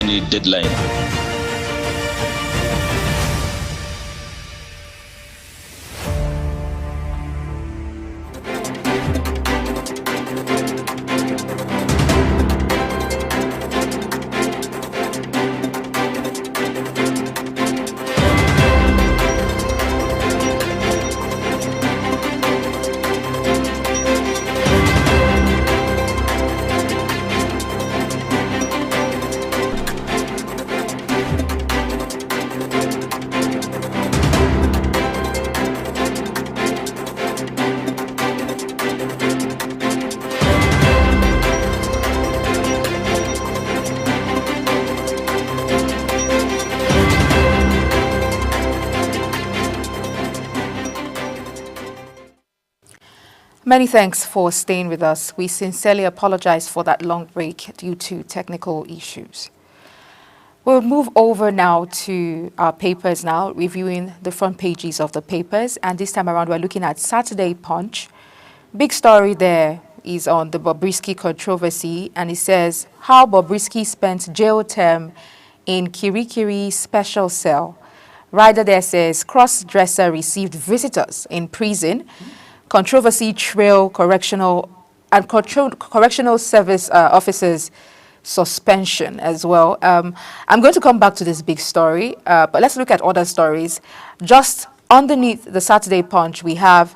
a deadline. Many thanks for staying with us. We sincerely apologize for that long break due to technical issues. We'll move over now to our papers now, reviewing the front pages of the papers. And this time around, we're looking at Saturday Punch. Big story there is on the Bobrisky controversy, and it says how Bobrisky spent jail term in Kirikiri special cell. Rider there says cross-dresser received visitors in prison. Controversy trail correctional service officers suspension as well. I'm going to come back to this big story, but let's look at other stories. Just underneath the Saturday Punch, we have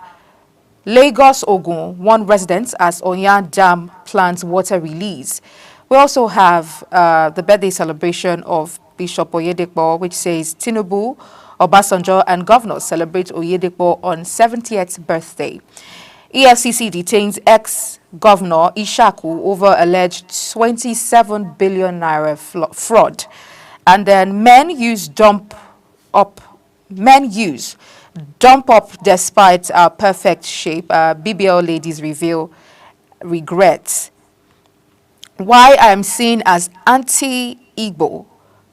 Lagos Ogun, one resident as Oyan Dam plans water release. We also have the birthday celebration of Bishop Oyedepo, which says Tinubu, Obasanjo and governors celebrate Oyedepo on 70th birthday. EFCC detains ex-governor Ishaku over alleged 27 billion naira fraud. And then men use dump up despite perfect shape. BBL ladies reveal regrets. Why I am seen as anti-Igbo.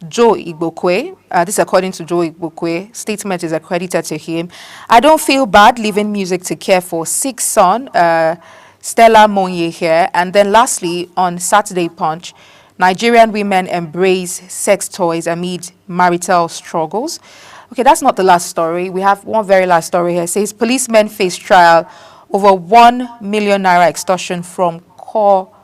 Joe Igbokwe, this according to Joe Igbokwe, statement is accredited to him. I don't feel bad leaving music to care for sick son, Stella Monye here. And then lastly, on Saturday Punch, Nigerian women embrace sex toys amid marital struggles. Okay, that's not the last story. We have one very last story here. It says policemen face trial over 1 million naira extortion from core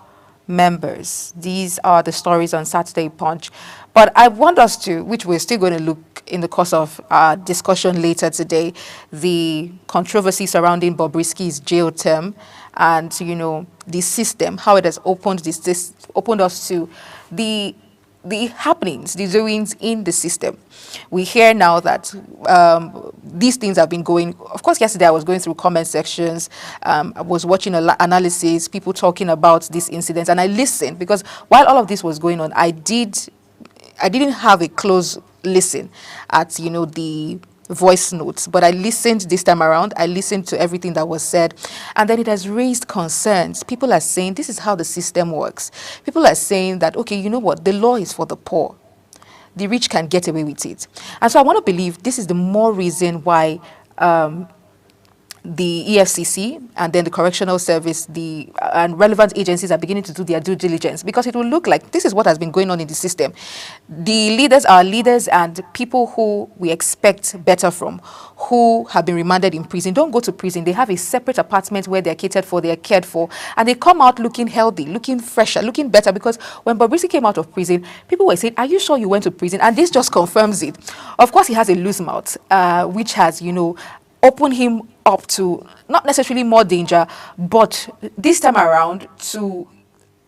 members. These are the stories on Saturday Punch. But I want us to, which we're still going to look in the course of our discussion later today, the controversy surrounding Bobrisky's jail term and, you know, the system, how it has opened opened us to the happenings, the doings in the system. We hear now that these things have been going. Of course, yesterday I was going through comment sections. I was watching analysis, people talking about this incident, and I listened because while all of this was going on, I didn't have a close listen at, you know, the voice notes, but I listened this time around. I listened to everything that was said, and then it has raised concerns. People are saying this is how the system works. People are saying that, okay, you know what, the law is for the poor. The rich can get away with it. And so I want to believe this is the more reason why the EFCC and then the correctional service, and relevant agencies are beginning to do their due diligence, because it will look like this is what has been going on in the system. The leaders are leaders and people who we expect better from, who have been remanded in prison, don't go to prison. They have a separate apartment where they're catered for, they're cared for, and they come out looking healthy, looking fresher, looking better. Because when Bobrisky came out of prison, people were saying, are you sure you went to prison? And this just confirms it. Of course, he has a loose mouth, which has, you know, opened him up to not necessarily more danger, but this time around to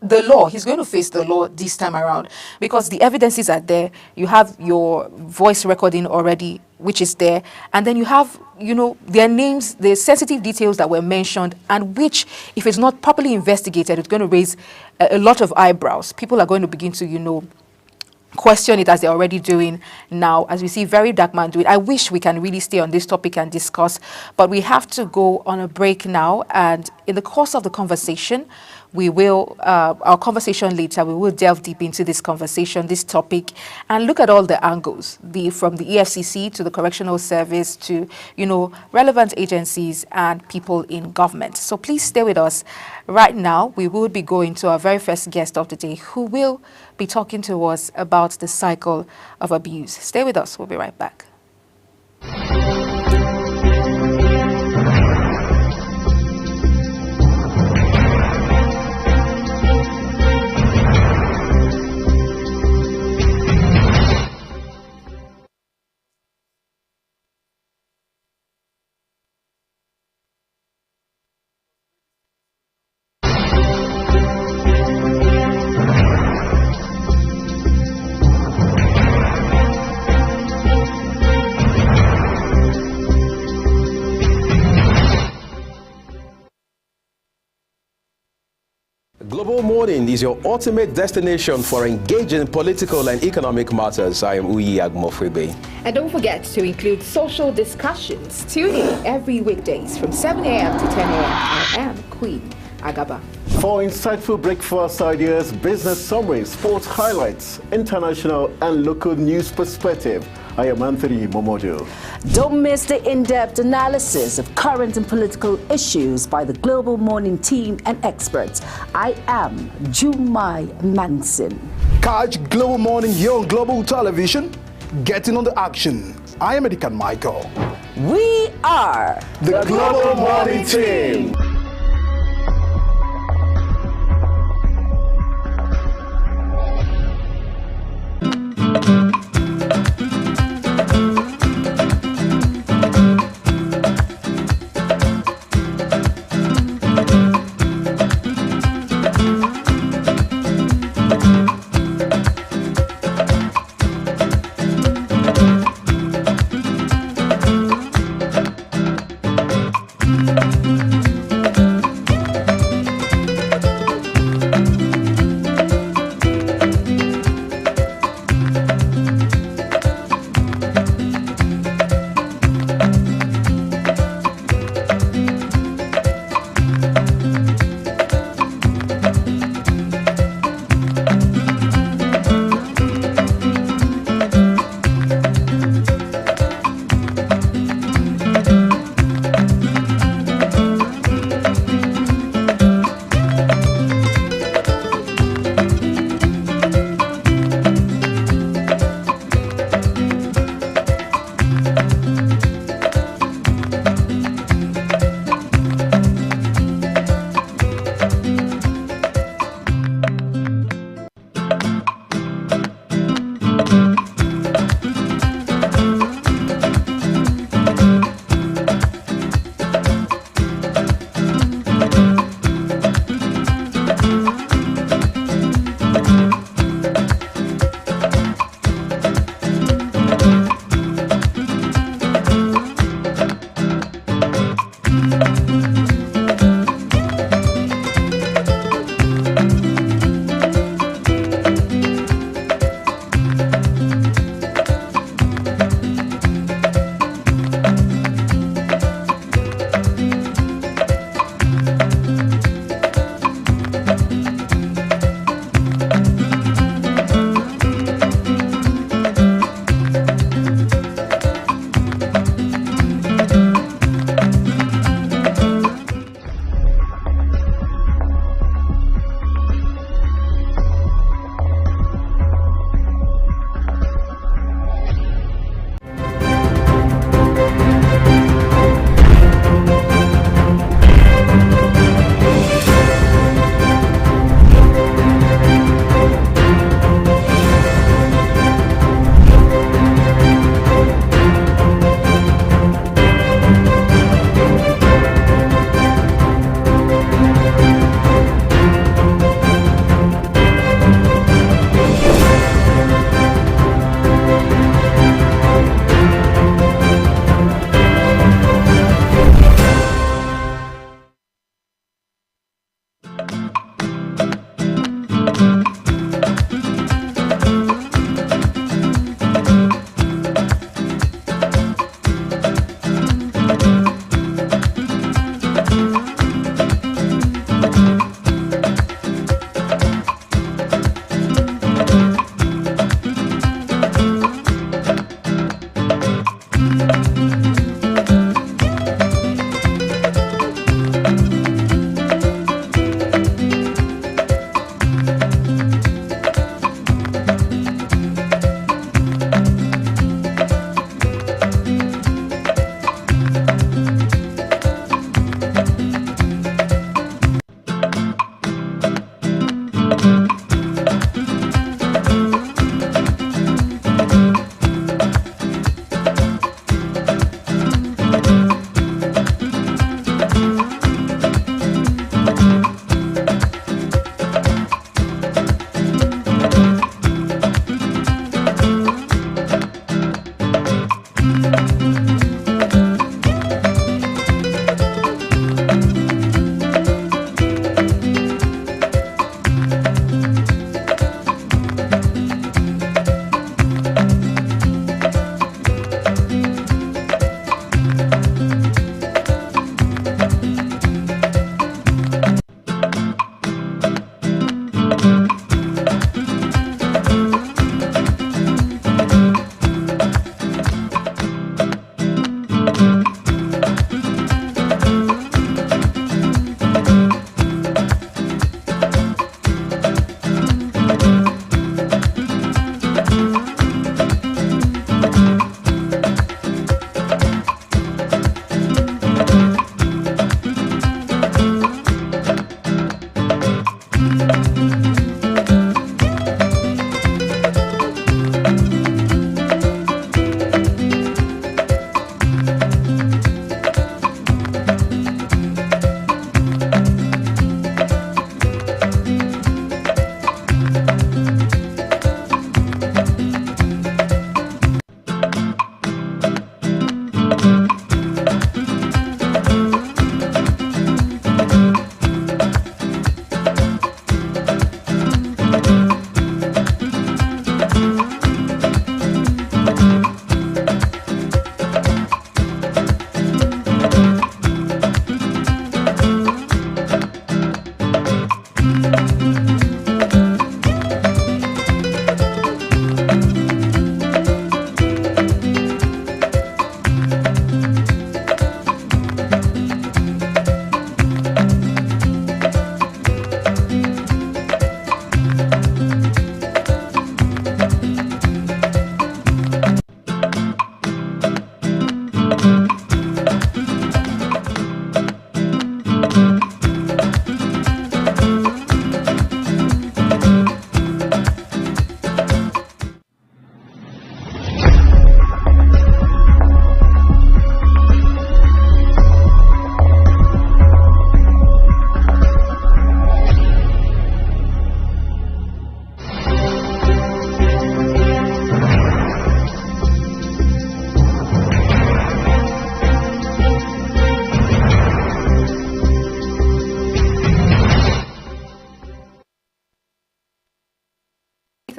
the law. He's going to face the law this time around because the evidences are there. You have your voice recording already, which is there. And then you have, you know, their names, the sensitive details that were mentioned, and which, if it's not properly investigated, it's going to raise a lot of eyebrows. People are going to begin to, you know, question it as they're already doing now, as we see very dark man do it. I wish we can really stay on this topic and discuss, but we have to go on a break now. And in the course of the conversation, we will, our conversation later, we will delve deep into this conversation, this topic, and look at all the angles, from the EFCC to the Correctional Service to, relevant agencies and people in government. So please stay with us. Right now, we will be going to our very first guest of the day, who will be talking to us about the cycle of abuse. Stay with us. We'll be right back. Global Morning is your ultimate destination for engaging political and economic matters. I am Uyi Agmofrebe. And don't forget to include social discussions. Tune in every weekdays from 7 a.m. to 10 a.m. I am Queen Agaba. For insightful breakfast ideas, business summaries, sports highlights, international and local news perspective, I am Anthony Momodu. Don't miss the in-depth analysis of current and political issues by the Global Morning team and experts. I am Jumai Manson. Catch Global Morning here on Global Television. Get in on the action. I am Edikan Michael. We are the Global Morning team.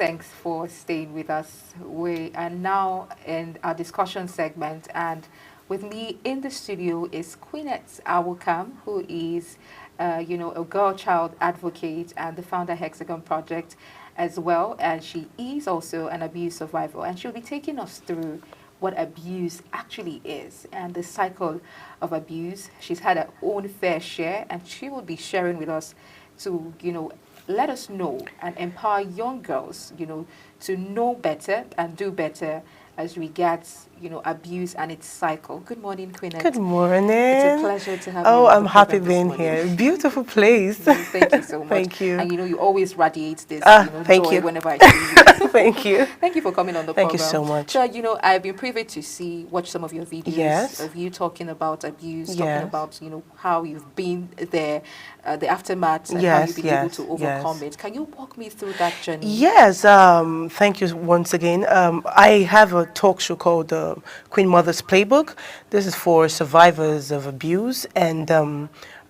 thanks for staying with us. We are now in our discussion segment, and with me in the studio is Queenette Awokam, who is, a girl child advocate and the founder Hexagon Project as well. And she is also an abuse survivor, and she'll be taking us through what abuse actually is and the cycle of abuse. She's had her own fair share, and she will be sharing with us to, let us know and empower young girls, to know better and do better as regards, abuse and its cycle. Good morning, Queenette. Good morning. It's a pleasure to have you. Oh, on I'm the happy program being this morning. here. Beautiful place. Thank you so much. Thank you. And you always radiate this thank joy you. whenever I see you. Thank you. Thank you for coming on the Thank program. you so much. So, I've been privy to watch some of your videos Yes. of you talking about abuse, talking Yes. about, how you've been there, the aftermath, and how Yes, you've been able yes, to overcome yes. it. Can you walk me through that journey? Yes, thank you once again. I have a talk show called Queen Mother's Playbook. This is for survivors of abuse, and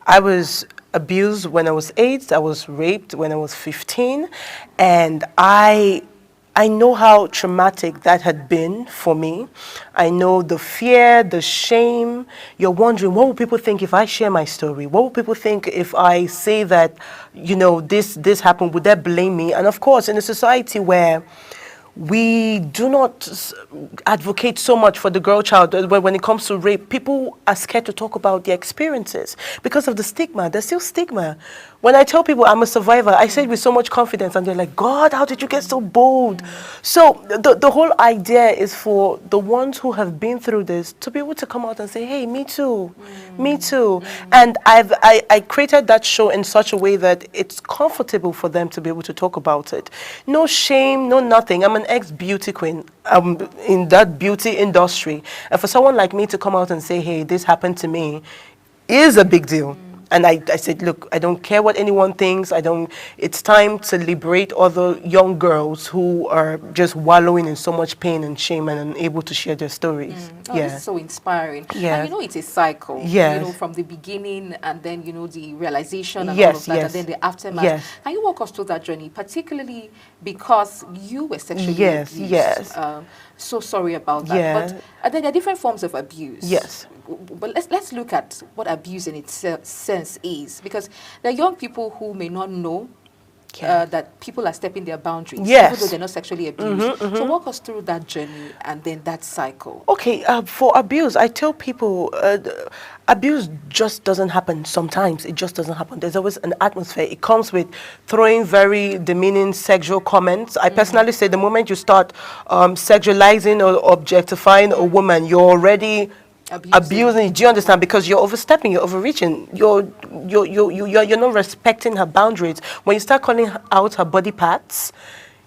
I was abused when I was 8. I was raped when I was 15, and I know how traumatic that had been for me. I know the fear, the shame. You're wondering, what will people think if I share my story? What will people think if I say that, this happened? Would they blame me? And of course, in a society where we do not advocate so much for the girl child when it comes to rape, people are scared to talk about their experiences because of the stigma. There's still stigma. When I tell people I'm a survivor, I say it with so much confidence, and they're like, God, how did you get so bold? So the whole idea is for the ones who have been through this to be able to come out and say, hey, me too, me too. And I created that show in such a way that it's comfortable for them to be able to talk about it. No shame, no nothing. I'm an ex-beauty queen. I'm in that beauty industry. And for someone like me to come out and say, hey, this happened to me, is a big deal. And I said, look, I don't care what anyone thinks. It's time to liberate other young girls who are just wallowing in so much pain and shame and unable to share their stories. Oh, this is so inspiring. Yeah. And it's a cycle. Yes. From the beginning, and then, the realization and all Yes, of that, yes. and then the aftermath. Yes. Can you walk us through that journey, particularly because you were sexually Yes, abused? yes. So sorry about that. Yeah. But then there are different forms of abuse. Yes. But let's look at what abuse in its sense is, because there are young people who may not know that people are stepping their boundaries, Yes. even though they're not sexually abused. So walk us through that journey and then that cycle. Okay, for abuse, I tell people abuse just doesn't happen sometimes. It just doesn't happen. There's always an atmosphere. It comes with throwing very demeaning sexual comments. I personally say the moment you start sexualizing or objectifying a woman, you're already abusing. Do you understand? Because you're overstepping, you're overreaching, you're not respecting her boundaries. When you start calling out her body parts,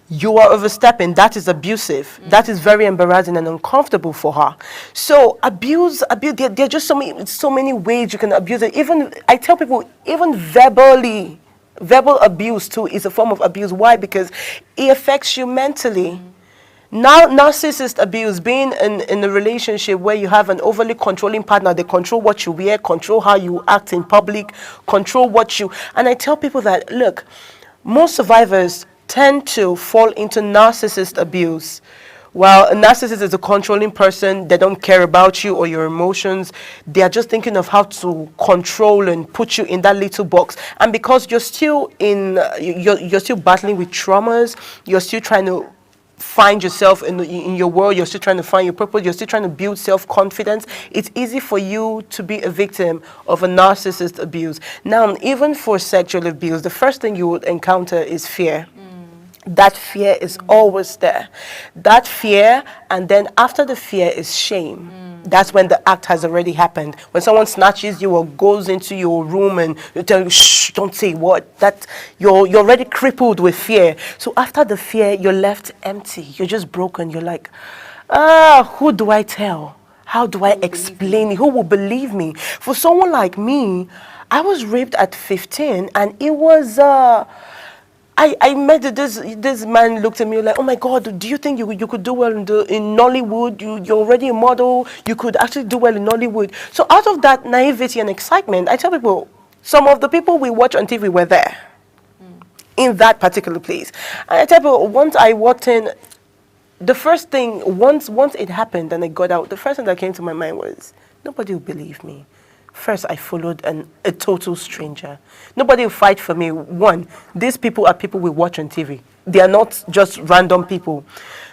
you are overstepping. That is abusive. That is very embarrassing and uncomfortable for her. So abuse. There are just so many ways you can abuse it. Even I tell people, even verbal abuse too is a form of abuse. Why? Because it affects you mentally. Now, narcissist abuse, being in a relationship where you have an overly controlling partner, they control what you wear, control how you act in public, control and I tell people that, look, most survivors tend to fall into narcissist abuse. While a narcissist is a controlling person, they don't care about you or your emotions. They are just thinking of how to control and put you in that little box. And because you're still you're still battling with traumas, you're still trying to find yourself in your world, you're still trying to find your purpose, you're still trying to build self-confidence, it's easy for you to be a victim of a narcissist abuse. Now, even for sexual abuse, the first thing you would encounter is fear. That fear is always there. That fear, and then after the fear is shame. That's when the act has already happened. When someone snatches you or goes into your room and you tell you, shh, don't say what, that you're already crippled with fear. So after the fear, you're left empty. You're just broken. You're like, who do I tell? How do I explain it? Who will believe me? For someone like me, I was raped at 15, and it was I met this man looked at me like, oh my God, do you think you could do well in Nollywood? You're already a model. You could actually do well in Nollywood. So out of that naivety and excitement, I tell people, some of the people we watch on TV were there. in that particular place. And I tell people, once I walked in, the first thing, once it happened and I got out, the first thing that came to my mind was, nobody will believe me. First, I followed a total stranger. Nobody will fight for me. One, these people are people we watch on TV. They are not just random people.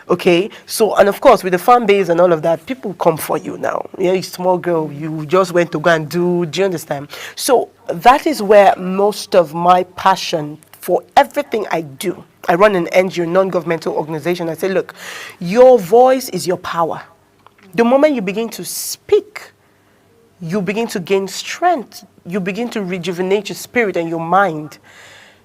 Okay? So, and of course, with the fan base and all of that, people come for you now. You're a small girl. You just went to go and do you understand? So, that is where most of my passion for everything I do. I run an NGO, non-governmental organization. I say, look, your voice is your power. The moment you begin to speak, you begin to gain strength. You begin to rejuvenate your spirit and your mind.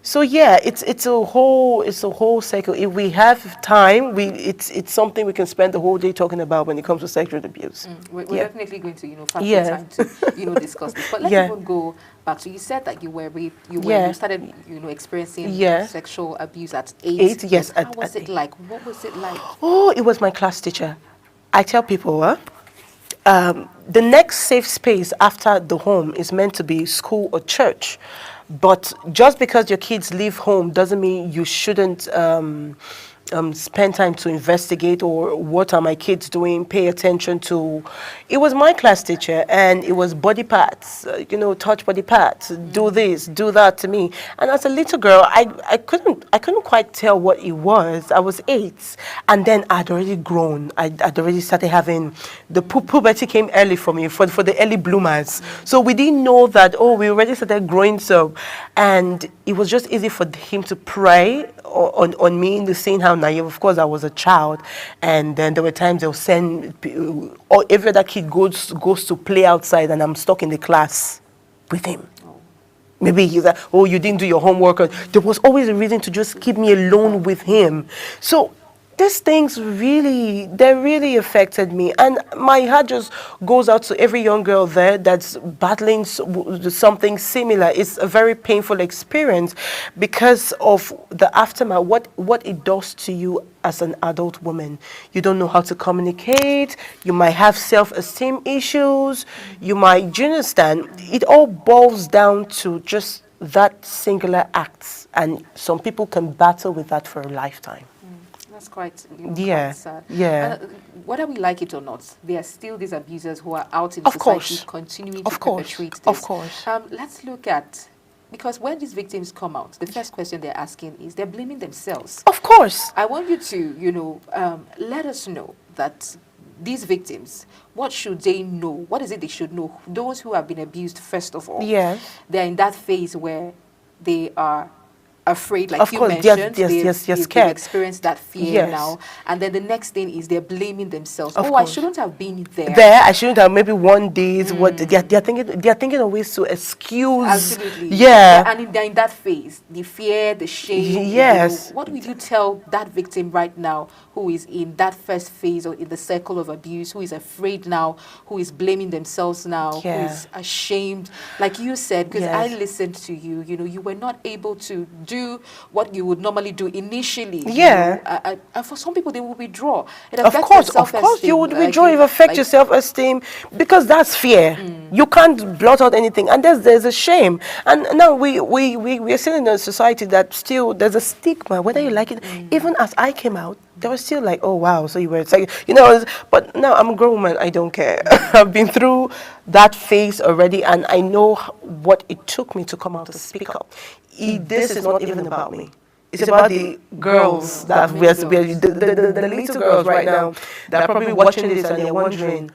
So yeah, it's a whole cycle. If we have time, it's something we can spend the whole day talking about when it comes to sexual abuse. We're definitely going to find the time to discuss this. But let's even go back to, you said that you were raped. You started experiencing sexual abuse at 8. Yes. How was it like? What was it like? Oh, it was my class teacher. I tell people, the next safe space after the home is meant to be school or church. But just because your kids leave home doesn't mean you shouldn't spend time to investigate, or what are my kids doing, pay attention to. It was my class teacher, and it was body parts, touch body parts, do this, do that to me. And as a little girl, I couldn't quite tell what it was. I was 8, and then I'd already grown. I'd already started having, the puberty came early for me, for the early bloomers. So we didn't know that, we already started growing so. And it was just easy for him to prey on me, in the scene how naive. Of course, I was a child, and then there were times they'll send, or every other kid goes to play outside, and I'm stuck in the class with him. Maybe he's like, you didn't do your homework. There was always a reason to just keep me alone with him. So these things really affected me, and my heart just goes out to every young girl there that's battling something similar. It's a very painful experience because of the aftermath, what it does to you as an adult woman. You don't know how to communicate. You might have self-esteem issues. You might, do you understand? It all boils down to just that singular act, and some people can battle with that for a lifetime. That's quite sad. Yeah. Whether we like it or not, there are still these abusers who are out in society continuing to perpetrate this. Of course. Let's look at, because when these victims come out, the first question they're asking is, they're blaming themselves. Of course. I want you to, let us know that these victims, what should they know? What is it they should know? Those who have been abused, first of all. Yes. They're in that phase where they are afraid, like of you course, mentioned. They're scared. They've experienced that fear now. And then the next thing is they're blaming themselves. I shouldn't have been there. I shouldn't have, maybe one day is what they're thinking of ways to excuse. Absolutely. Yeah. And they're in that phase, the fear, the shame. Yes. What would you tell that victim right now who is in that first phase or in the circle of abuse, who is afraid now, who is blaming themselves now, who is ashamed? Like you said, because I listened to you, you were not able to do what you would normally do initially. And for some people, they will withdraw. Of course, you would withdraw. It affects your self-esteem, because that's fear. You can't blot out anything, and there's a shame. And now we are still in a society that still there's a stigma, whether you like it. Even as I came out, they were still like, oh wow, so you were like, but now I'm a grown woman, I don't care. I've been through that phase already, and I know what it took me to come out to speak up. This is not even about me. It's about the girls that the little girls right now that are probably watching this and they're wondering,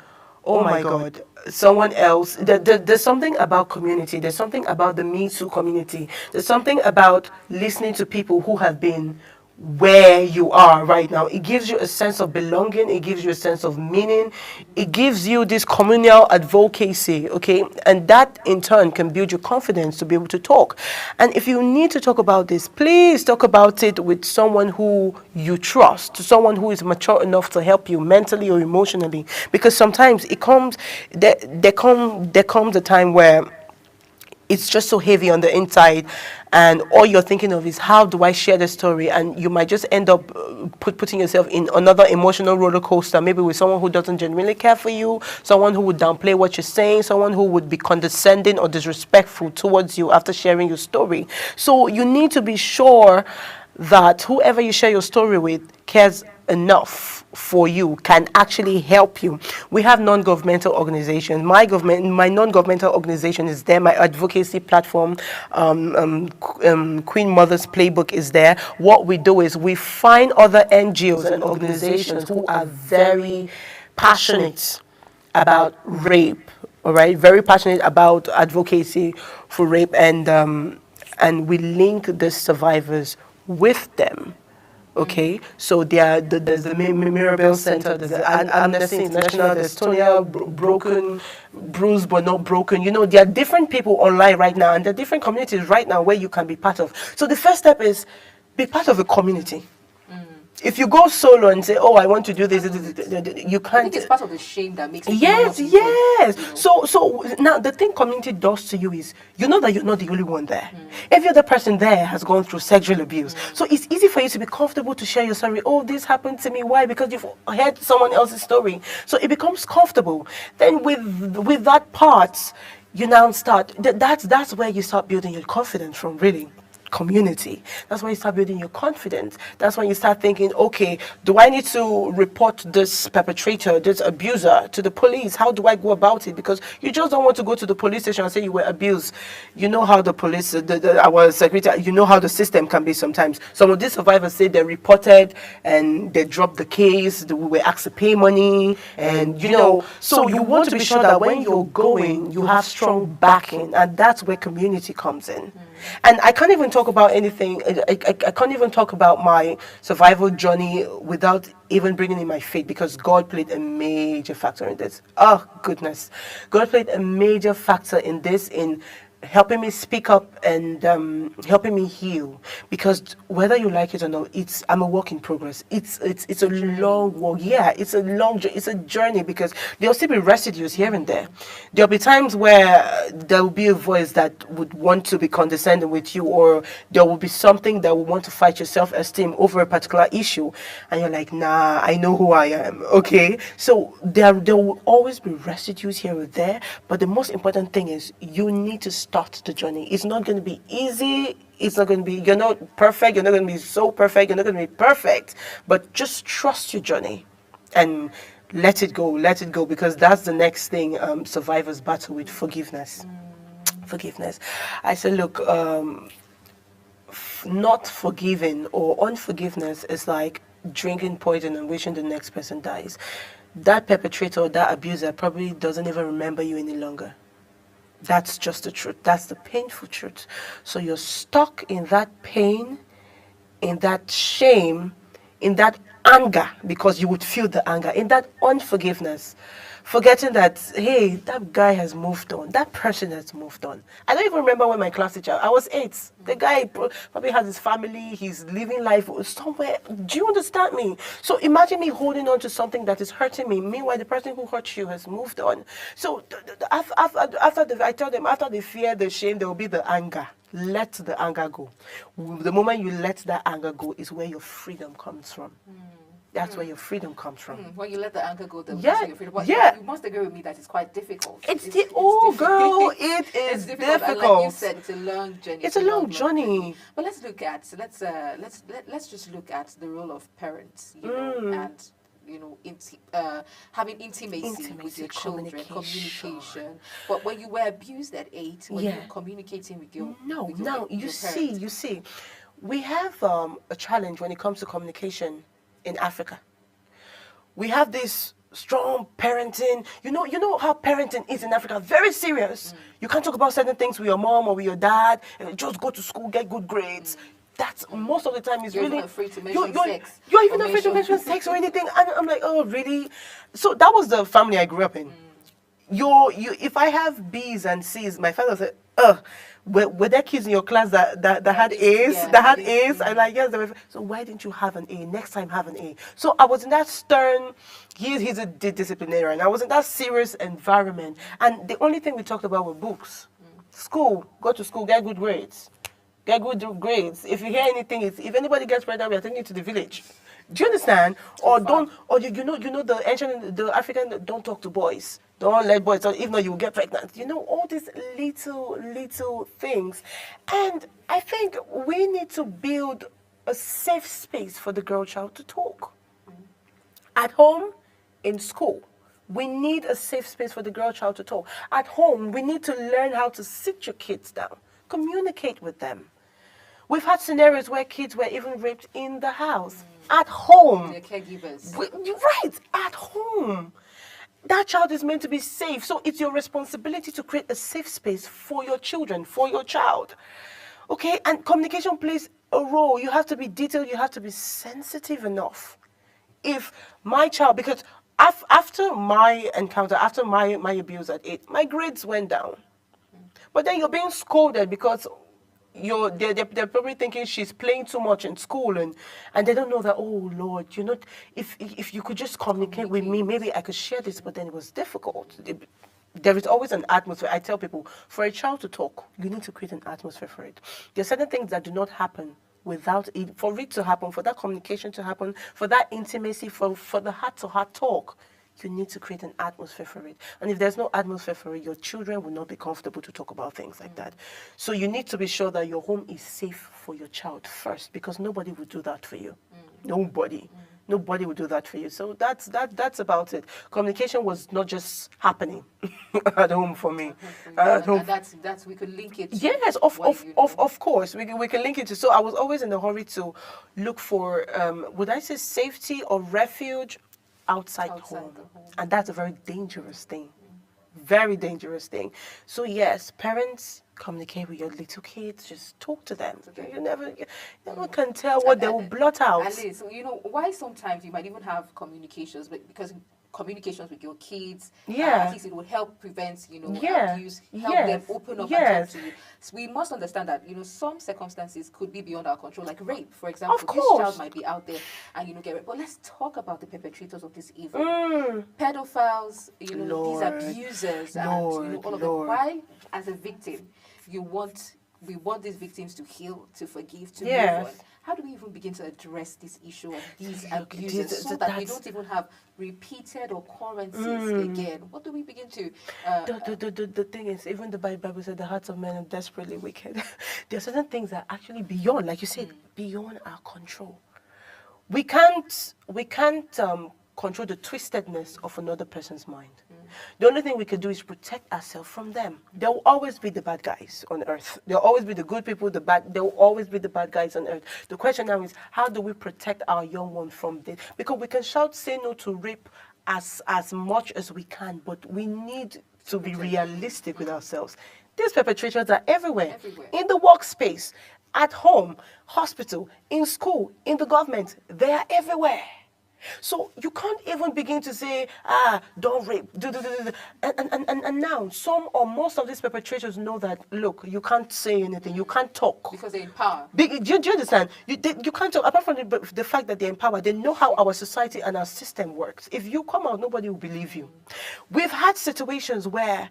oh my God, someone else. There's something about community. There's something about the Me Too community. There's something about listening to people who have been where you are right now. It gives you a sense of belonging. It gives you a sense of meaning. It gives you this communal advocacy, okay? And that in turn can build your confidence to be able to talk. And if you need to talk about this, please talk about it with someone who you trust, someone who is mature enough to help you mentally or emotionally. Because sometimes there comes a time where it's just so heavy on the inside, and all you're thinking of is how do I share the story, and you might just end up putting yourself in another emotional roller coaster, maybe with someone who doesn't genuinely care for you, someone who would downplay what you're saying, someone who would be condescending or disrespectful towards you after sharing your story. So you need to be sure that whoever you share your story with cares enough for you, can actually help you. We have non-governmental organizations. My non-governmental organization is there. My advocacy platform, Queen Mother's Playbook, is there. What we do is we find other NGOs and organizations who are very passionate about rape, all right, very passionate about advocacy for rape, and we link the survivors with them. Okay, so there's the Mirabel Center, there's the Amnesty International, there's Tonya Broken, Bruised but Not Broken. You know, there are different people online right now, and there are different communities right now where you can be part of. So the first step is be part of a community. If you go solo and say, "Oh, I want to do this," you can't. I think it's part of the shame that makes it. Yes. You know? So now the thing community does to you is, you know that you're not the only one there. Every other person there has gone through sexual abuse. So it's easy for you to be comfortable to share your story. Oh, this happened to me. Why? Because you've heard someone else's story. So it becomes comfortable. Then with that part, you now start. That's where you start building your confidence from, really. Community. That's when you start building your confidence. That's when you start thinking, okay, do I need to report this perpetrator, this abuser to the police? How do I go about it? Because you just don't want to go to the police station and say you were abused. You know how the police, our secretary, you know how the system can be sometimes. Some of these survivors say they reported and they dropped the case, we were asked to pay money, and you know, so you want to be sure that when you're going, you have strong backing, and that's where community comes in. And I can't even talk about anything. I can't even talk about my survival journey without even bringing in my faith, because God played a major factor in this. Oh, goodness. God played a major factor in this, in helping me speak up and helping me heal. Because whether you like it or not, I'm a work in progress. It's a long walk. Yeah, it's a journey, because there'll still be residues here and there. There'll be times where there will be a voice that would want to be condescending with you, or there will be something that will want to fight your self-esteem over a particular issue, and you're like, nah, I know who I am. Okay, so there will always be residues here or there, but the most important thing is you need to start the journey. It's not going to be easy. It's not going to be, you're not perfect. You're not going to be so perfect. You're not going to be perfect. But just trust your journey and let it go, because that's the next thing survivors battle with: forgiveness. Forgiveness. I said, look, not forgiving or unforgiveness is like drinking poison and wishing the next person dies. That perpetrator or that abuser probably doesn't even remember you any longer. That's just the truth. That's the painful truth. So you're stuck in that pain, in that shame, in that anger, because you would feel the anger, in that unforgiveness, forgetting that, hey, that guy has moved on. That person has moved on. I don't even remember when my class teacher, I was 8. The guy probably has his family. He's living life somewhere. Do you understand me? So imagine me holding on to something that is hurting me. Meanwhile, the person who hurt you has moved on. So I tell them, after the fear, the shame, there will be the anger. Let the anger go. The moment you let that anger go is where your freedom comes from. That's where your freedom comes from. When you let the anger go, Yeah, your freedom. But yeah. You must agree with me that it's quite difficult. It's difficult. girl, it is difficult. And like you said, it's a long journey. It's a long journey. But let's just look at the role of parents, you know, and you know, having intimacy with your children, communication. But when you were abused at 8, when you were communicating with your you see, we have a challenge when it comes to communication in Africa. We have this strong parenting. You know how parenting is in Africa. Very serious. You can't talk about certain things with your mom or with your dad. And just go to school, get good grades. That's most of the time is you're really even afraid to mention sex. You're even afraid to mention sex or anything. And I'm like, oh really? So that was the family I grew up in. If I have B's and C's, my father said, were there kids in your class that had A's? A's? I'm like, yes, there were. So why didn't you have an A? Next time have an A. So I was in that stern, he's a disciplinarian. I was in that serious environment. And the only thing we talked about were books. School, go to school, get good grades. Get good grades. If you hear anything, if anybody gets pregnant, we are taking you to the village. Do you understand? Or don't, or you know the ancient, the African, don't talk to boys. Don't let boys talk, if not you will get pregnant. You know, all these little things. And I think we need to build a safe space for the girl child to talk. At home, in school, we need a safe space for the girl child to talk. At home, we need to learn how to sit your kids down, communicate with them. We've had scenarios where kids were even raped in the house. At home. They're caregivers. Right, at home. That child is meant to be safe. So it's your responsibility to create a safe space for your children, for your child. Okay, and communication plays a role. You have to be detailed, you have to be sensitive enough. If my child, because after my encounter, after my abuse at 8, my grades went down. But then you're being scolded because they're probably thinking she's playing too much in school, and they don't know that, oh Lord, you know, if you could just communicate with me, maybe I could share this, but then it was difficult. There is always an atmosphere. I tell people, for a child to talk, you need to create an atmosphere for it. There are certain things that do not happen without it. For it to happen, for that communication to happen, for that intimacy, for the heart-to-heart talk, you need to create an atmosphere for it. And if there's no atmosphere for it, your children will not be comfortable to talk about things like that. So you need to be sure that your home is safe for your child first, because nobody will do that for you. Nobody. Nobody will do that for you. So that's about it. Communication was not just happening at home for me. At home. And that's we could link it to Yes, of course. We can link it to. So I was always in a hurry to look for, would I say safety or refuge outside home. the home. And that's a very dangerous thing. Very dangerous thing. So yes, parents, communicate with your little kids. Just talk to them. You never can tell what they will blot out. At least, you know, why sometimes you might even have communications, but because communications with your kids, at least it would help prevent, you know, abuse, help them open up and talk to you. So we must understand that, you know, some circumstances could be beyond our control, like rape, for example. Of course. This child might be out there and, you know, get raped. But let's talk about the perpetrators of this evil. Pedophiles, you know, these abusers, and, you know, all of them. Why, as a victim, we want these victims to heal, to forgive, to move on. How do we even begin to address this issue of these abusers so that we don't even have repeated occurrences again? What do we begin to... The thing is, even the Bible said the hearts of men are desperately wicked. There are certain things that are actually beyond, like you said, beyond our control. We can't control the twistedness of another person's mind. The only thing we can do is protect ourselves from them. There will always be the bad guys on earth. There will always be the good people, there will always be the bad guys on earth. The question now is, how do we protect our young ones from this? Because we can shout, say no to rape as much as we can, but we need to be realistic with ourselves. These perpetrators are everywhere. In the workspace, at home, hospital, in school, in the government. They are everywhere. So you can't even begin to say, don't rape, and now some or most of these perpetrators know that, look, you can't say anything, you can't talk. Because they're in power. Do you understand? You can't talk, apart from the fact that they're in power, they know how our society and our system works. If you come out, nobody will believe you. We've had situations where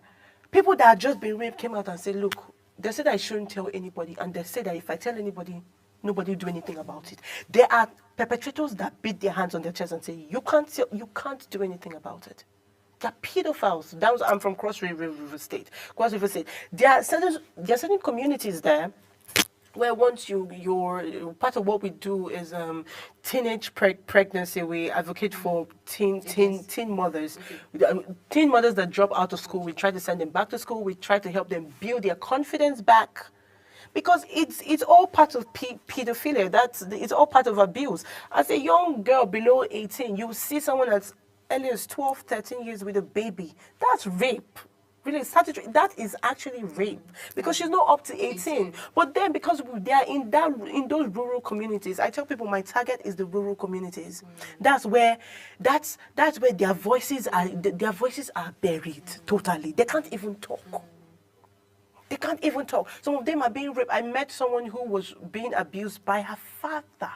people that had just been raped came out and said, look, they said I shouldn't tell anybody, and they said that if I tell anybody, nobody will do anything about it. There are perpetrators that beat their hands on their chest and say, you can't do anything about it. They're pedophiles. I'm from Cross River State. Cross River State. There are certain communities there where once you're part of what we do is teenage pregnancy. We advocate for teen mothers. Teen mothers that drop out of school, we try to send them back to school. We try to help them build their confidence back. Because it's all part of pedophilia. It's all part of abuse. As a young girl below 18, you see someone as early as 12, 13 years with a baby. That's rape. Really, that is actually rape. Because she's not up to 18. But then because they are in those rural communities, I tell people my target is the rural communities. That's where their voices are buried totally. They can't even talk. They can't even talk. Some of them are being raped. I met someone who was being abused by her father.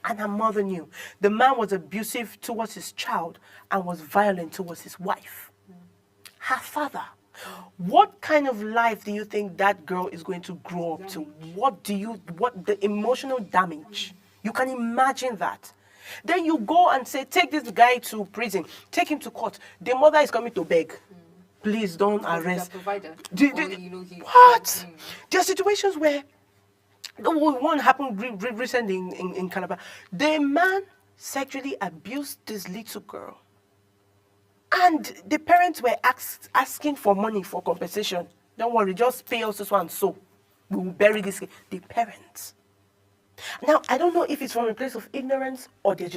And her mother knew. The man was abusive towards his child and was violent towards his wife. Her father. What kind of life do you think that girl is going to grow up to? What the emotional damage? You can imagine that. Then you go and say, take this guy to prison, take him to court. The mother is coming to beg. Please don't arrest. What? There are situations where, one happened recently in Calabar. The man sexually abused this little girl. And the parents were asking for money for compensation. Don't worry, just pay us this one so we will bury this kid. The parents. Now, I don't know if it's from a place of ignorance or they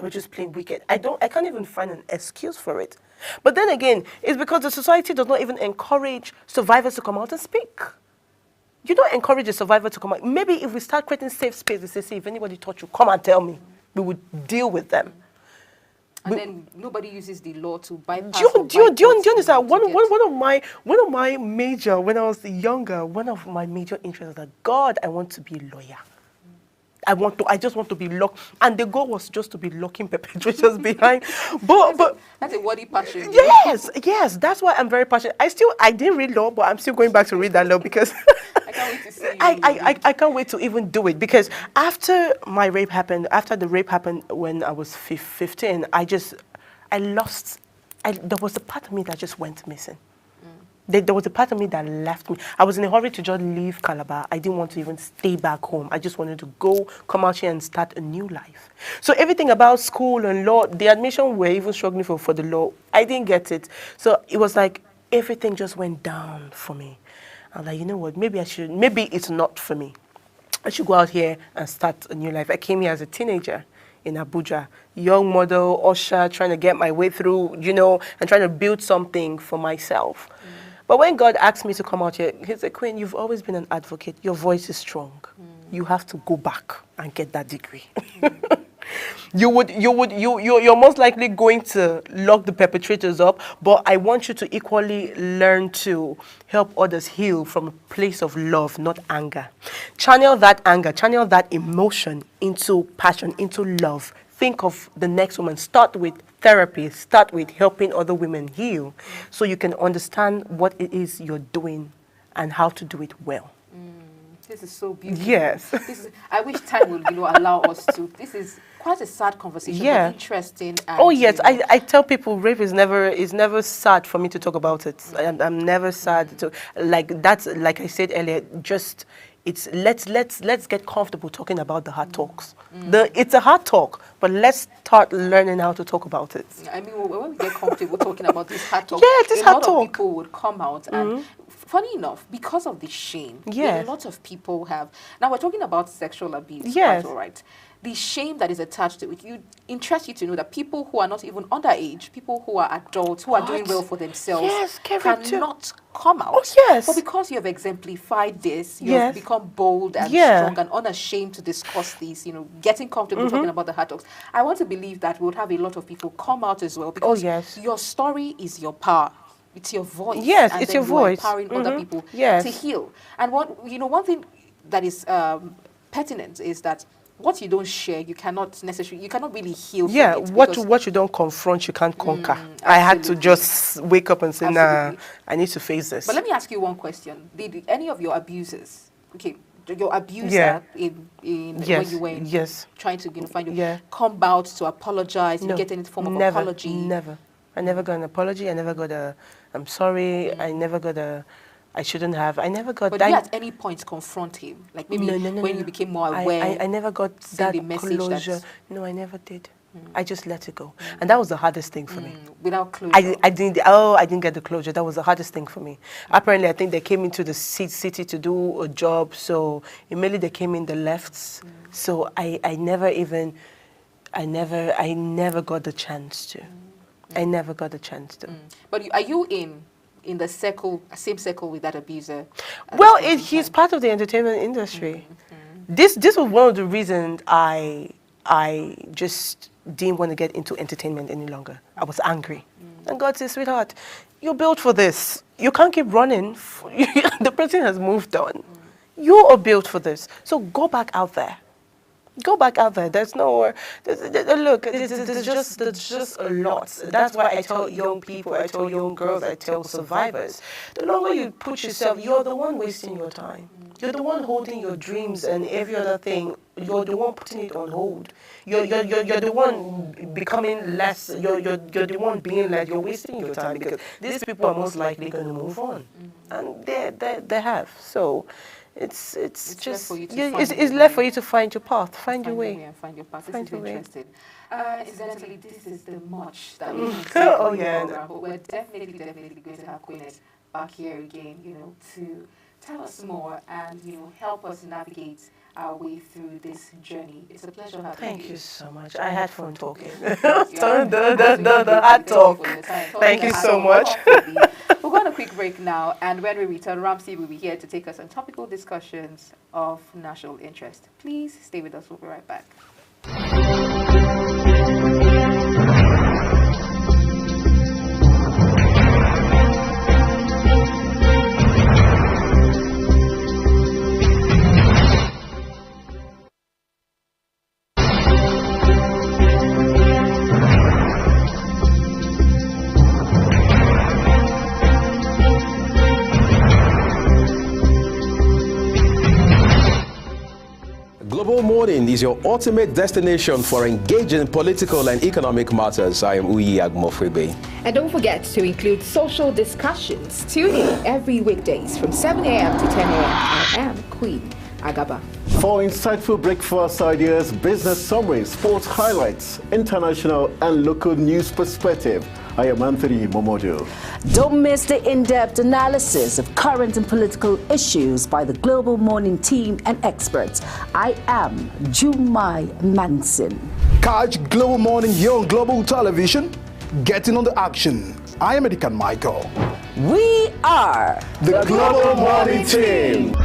were just plain wicked. I can't even find an excuse for it. But then again, it's because the society does not even encourage survivors to come out and speak. You don't encourage a survivor to come out. Maybe if we start creating safe space, we say, see, if anybody touch you, come and tell me. We would deal with them. And then nobody uses the law to bypass. Do you understand? One of my major, when I was younger, one of my major interests was that God, I want to be a lawyer. I just want to be locked, and the goal was just to be locking perpetrators behind. But that's a worthy passion. Yes, that's why I'm very passionate. I didn't read law, but I'm still going back to read that law because I can't wait to see you. I can't wait to even do it because after the rape happened when I was 15, there was a part of me that just went missing. There was a part of me that left me. I was in a hurry to just leave Calabar. I didn't want to even stay back home. I just wanted to come out here and start a new life. So everything about school and law, the admission we're even struggling for the law, I didn't get it. So it was like everything just went down for me. I was like, you know what, maybe it's not for me. I should go out here and start a new life. I came here as a teenager in Abuja, young model, usher, trying to get my way through, and trying to build something for myself. But when God asked me to come out here, he said, Queen, you've always been an advocate. Your voice is strong. You have to go back and get that degree. You're most likely going to lock the perpetrators up, but I want you to equally learn to help others heal from a place of love, not anger. Channel that anger, channel that emotion into passion, into love. Think of the next woman. Start with therapy. Start with helping other women heal so you can understand what it is you're doing and how to do it well. This is so beautiful. Yes. I wish time would allow us to. This is quite a sad conversation, but interesting. And, oh yes, I tell people rape is never sad for me to talk about it. I'm never sad to like I said earlier. Just let's get comfortable talking about the hard talks. It's a hard talk, but let's start learning how to talk about it. I mean, when we get comfortable talking about this hard talk, a lot of people would come out and. Funny enough, because of the shame, a lot of people have. Now we're talking about sexual abuse, quite all right. The shame that is attached to it. It interests you to know that people who are not even underage, people who are adults, who are doing well for themselves, cannot come out. Oh, yes. But because you have exemplified this, you have become bold and strong and unashamed to discuss these, getting comfortable talking about the hard talks. I want to believe that we would have a lot of people come out as well because your story is your power. It's your voice. Yes, it's your voice. Empowering other people to heal. And one thing that is pertinent is that what you don't share, you cannot really heal. Yeah, what you don't confront, you can't conquer. I had to just wake up and say, nah, I need to face this. But let me ask you one question: Did any of your abusers, your abuser in when you were trying to find you, come out to apologize? No, get any form of apology? Never. I never got an apology. I never got a I'm sorry. I never got a I shouldn't have. I never got that. But did you at any point confront him? Like maybe when you became more aware? I never got that closure. No, I never did. I just let it go. And that was the hardest thing for me. Without closure? I didn't get the closure. That was the hardest thing for me. Apparently, I think they came into the city to do a job. So immediately they came in the lefts. So I never got the chance to. I never got the chance to. But are you in the same circle with that abuser? Well, he's part of the entertainment industry. This was one of the reasons I just didn't want to get into entertainment any longer. I was angry. And God said, sweetheart, you're built for this. You can't keep running. The person has moved on. You are built for this. So go back out there. Go back out there. There's no look. There's just a lot. That's why I tell young people, I tell young girls, I tell survivors. The longer you put yourself, you're the one wasting your time. You're the one holding your dreams and every other thing. You're the one putting it on hold. You're the one becoming less. You're the one being less. You're wasting your time because these people are most likely going to move on, and they have. So. It's just it's left for you to find your path, find your way. And find your path. This Find is your way. interesting. Incidentally, this is the much that we can Oh, yeah. but we're definitely going to have Queenette back here again, to tell us more and help us navigate our way through this journey. It's a pleasure having you. Thank you so much. I had fun talking. The hard talk. Thank you so much. We'll go on a quick break now, and when we return, Ramsey will be here to take us on topical discussions of national interest. Please stay with us. We'll be right back. Global Morning is your ultimate destination for engaging political and economic matters. I am Uyi Agmofrebe. And don't forget to include social discussions. Tune in every weekdays from 7 a.m. to 10 a.m. I am Queen Agaba. For insightful breakfast ideas, business summaries, sports highlights, international and local news perspective, I am Anthony Momodu. Don't miss the in-depth analysis of current and political issues by the Global Morning team and experts. I am Jumai Manson. Catch Global Morning here on Global Television. Getting on the action. I am Edikan Michael. We are The Global Morning Team.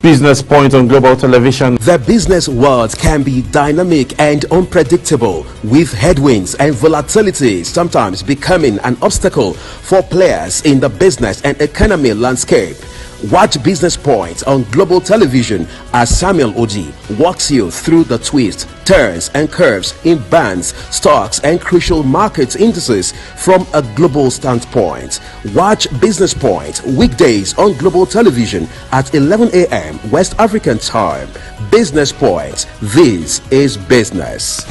Business Point on Global Television. The business world can be dynamic and unpredictable, with headwinds and volatility sometimes becoming an obstacle for players in the business and economy landscape. Watch Business Point on Global Television as Samuel Oji walks you through the twists, turns and curves in bands, stocks and crucial market indices from a global standpoint. Watch Business Point weekdays on Global Television at 11 a.m. West African time. Business Point. This is business.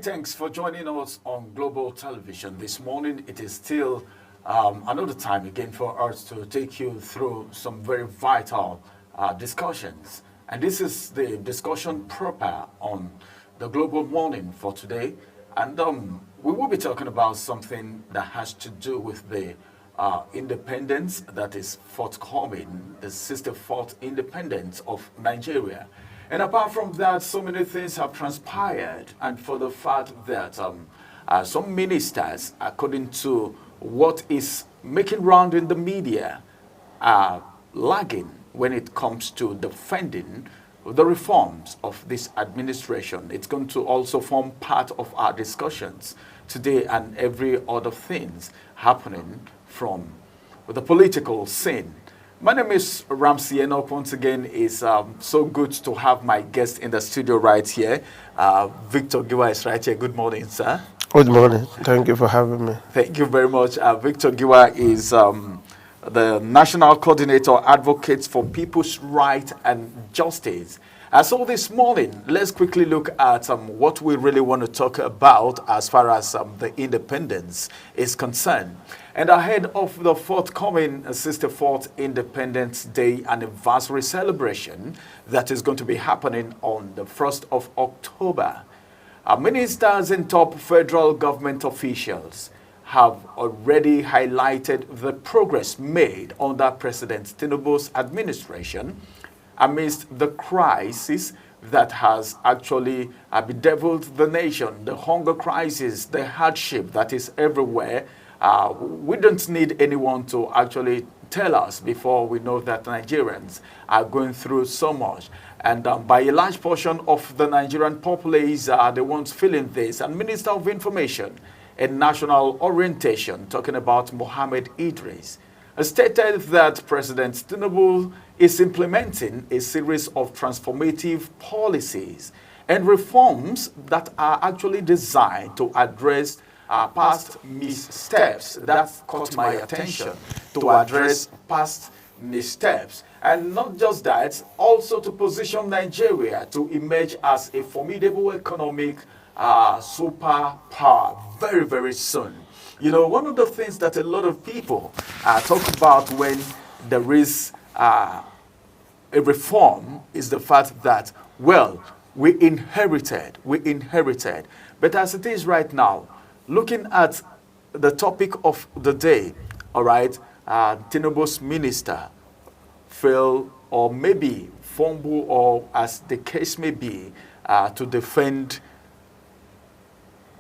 Thanks for joining us on Global Television this morning. It is still another time again for us to take you through some very vital discussions. And this is the discussion proper on the Global Morning for today. And we will be talking about something that has to do with the independence that is forthcoming, the 64th independence of Nigeria. And apart from that, so many things have transpired, and for the fact that some ministers, according to what is making round in the media, are lagging when it comes to defending the reforms of this administration. It's going to also form part of our discussions today and every other things happening from the political scene. My name is Ramsey Enoch. Once again, it's so good to have my guest in the studio right here. Victor Giwa is right here. Good morning, sir. Good morning. Thank you for having me. Thank you very much. Victor Giwa is the National Coordinator Advocates for People's Right and Justice. So this morning, let's quickly look at what we really want to talk about as far as the independence is concerned. And ahead of the forthcoming 64th Independence Day anniversary celebration that is going to be happening on the 1st of October, ministers and top federal government officials have already highlighted the progress made under President Tinubu's administration amidst the crisis that has actually bedeviled the nation, the hunger crisis, the hardship that is everywhere. We don't need anyone to actually tell us before we know that Nigerians are going through so much. And by a large portion of the Nigerian populace are the ones feeling this. And Minister of Information and National Orientation, talking about Mohammed Idris, stated that President Tinubu is implementing a series of transformative policies and reforms that are actually designed to address past missteps. That caught my attention, to address past missteps. And not just that, also to position Nigeria to emerge as a formidable economic superpower very, very soon. You know, one of the things that a lot of people talk about when there is a reform is the fact that, well, we inherited. But as it is right now, looking at the topic of the day, all right, Tinubu's minister fail or maybe fumble, or as the case may be, to defend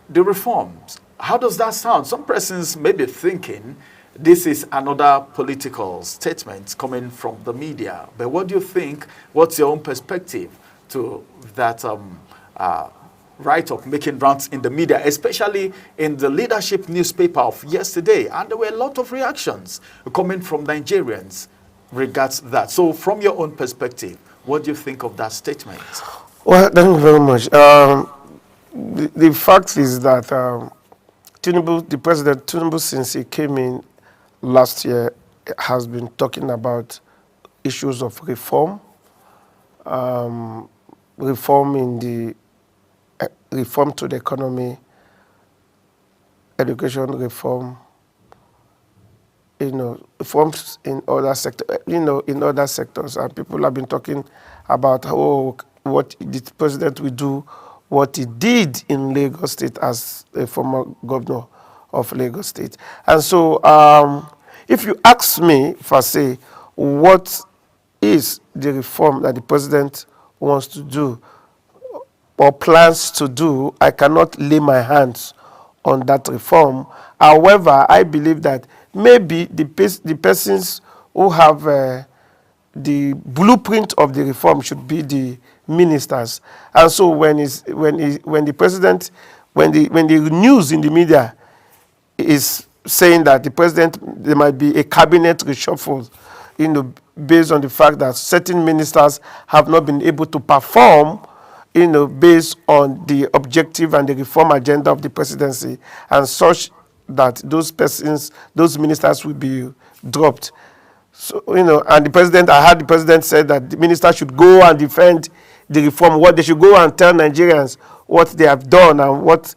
the reforms. How does that sound? Some persons may be thinking this is another political statement coming from the media. But what do you think? What's your own perspective to that write-up making rounds in the media, especially in the leadership newspaper of yesterday? And there were a lot of reactions coming from Nigerians regards that. So from your own perspective, what do you think of that statement? Well, thank you very much. The fact is that Tinubu, the President Tinubu, since he came in last year, has been talking about issues of reform, reform in the reform to the economy, education reform, reforms in other sectors, and people have been talking about what the president will do, what he did in Lagos State as a former governor of Lagos State. And so, if you ask me, for say, what is the reform that the president wants to do or plans to do, I cannot lay my hands on that reform. However, I believe that maybe the persons who have the blueprint of the reform should be the ministers. And so when the president, when the news in the media is saying that the president, there might be a cabinet reshuffle, based on the fact that certain ministers have not been able to perform, based on the objective and the reform agenda of the presidency, and such that those ministers will be dropped. So, and the president, I heard the president said that the minister should go and defend the reform, what they should go and tell Nigerians what they have done and what,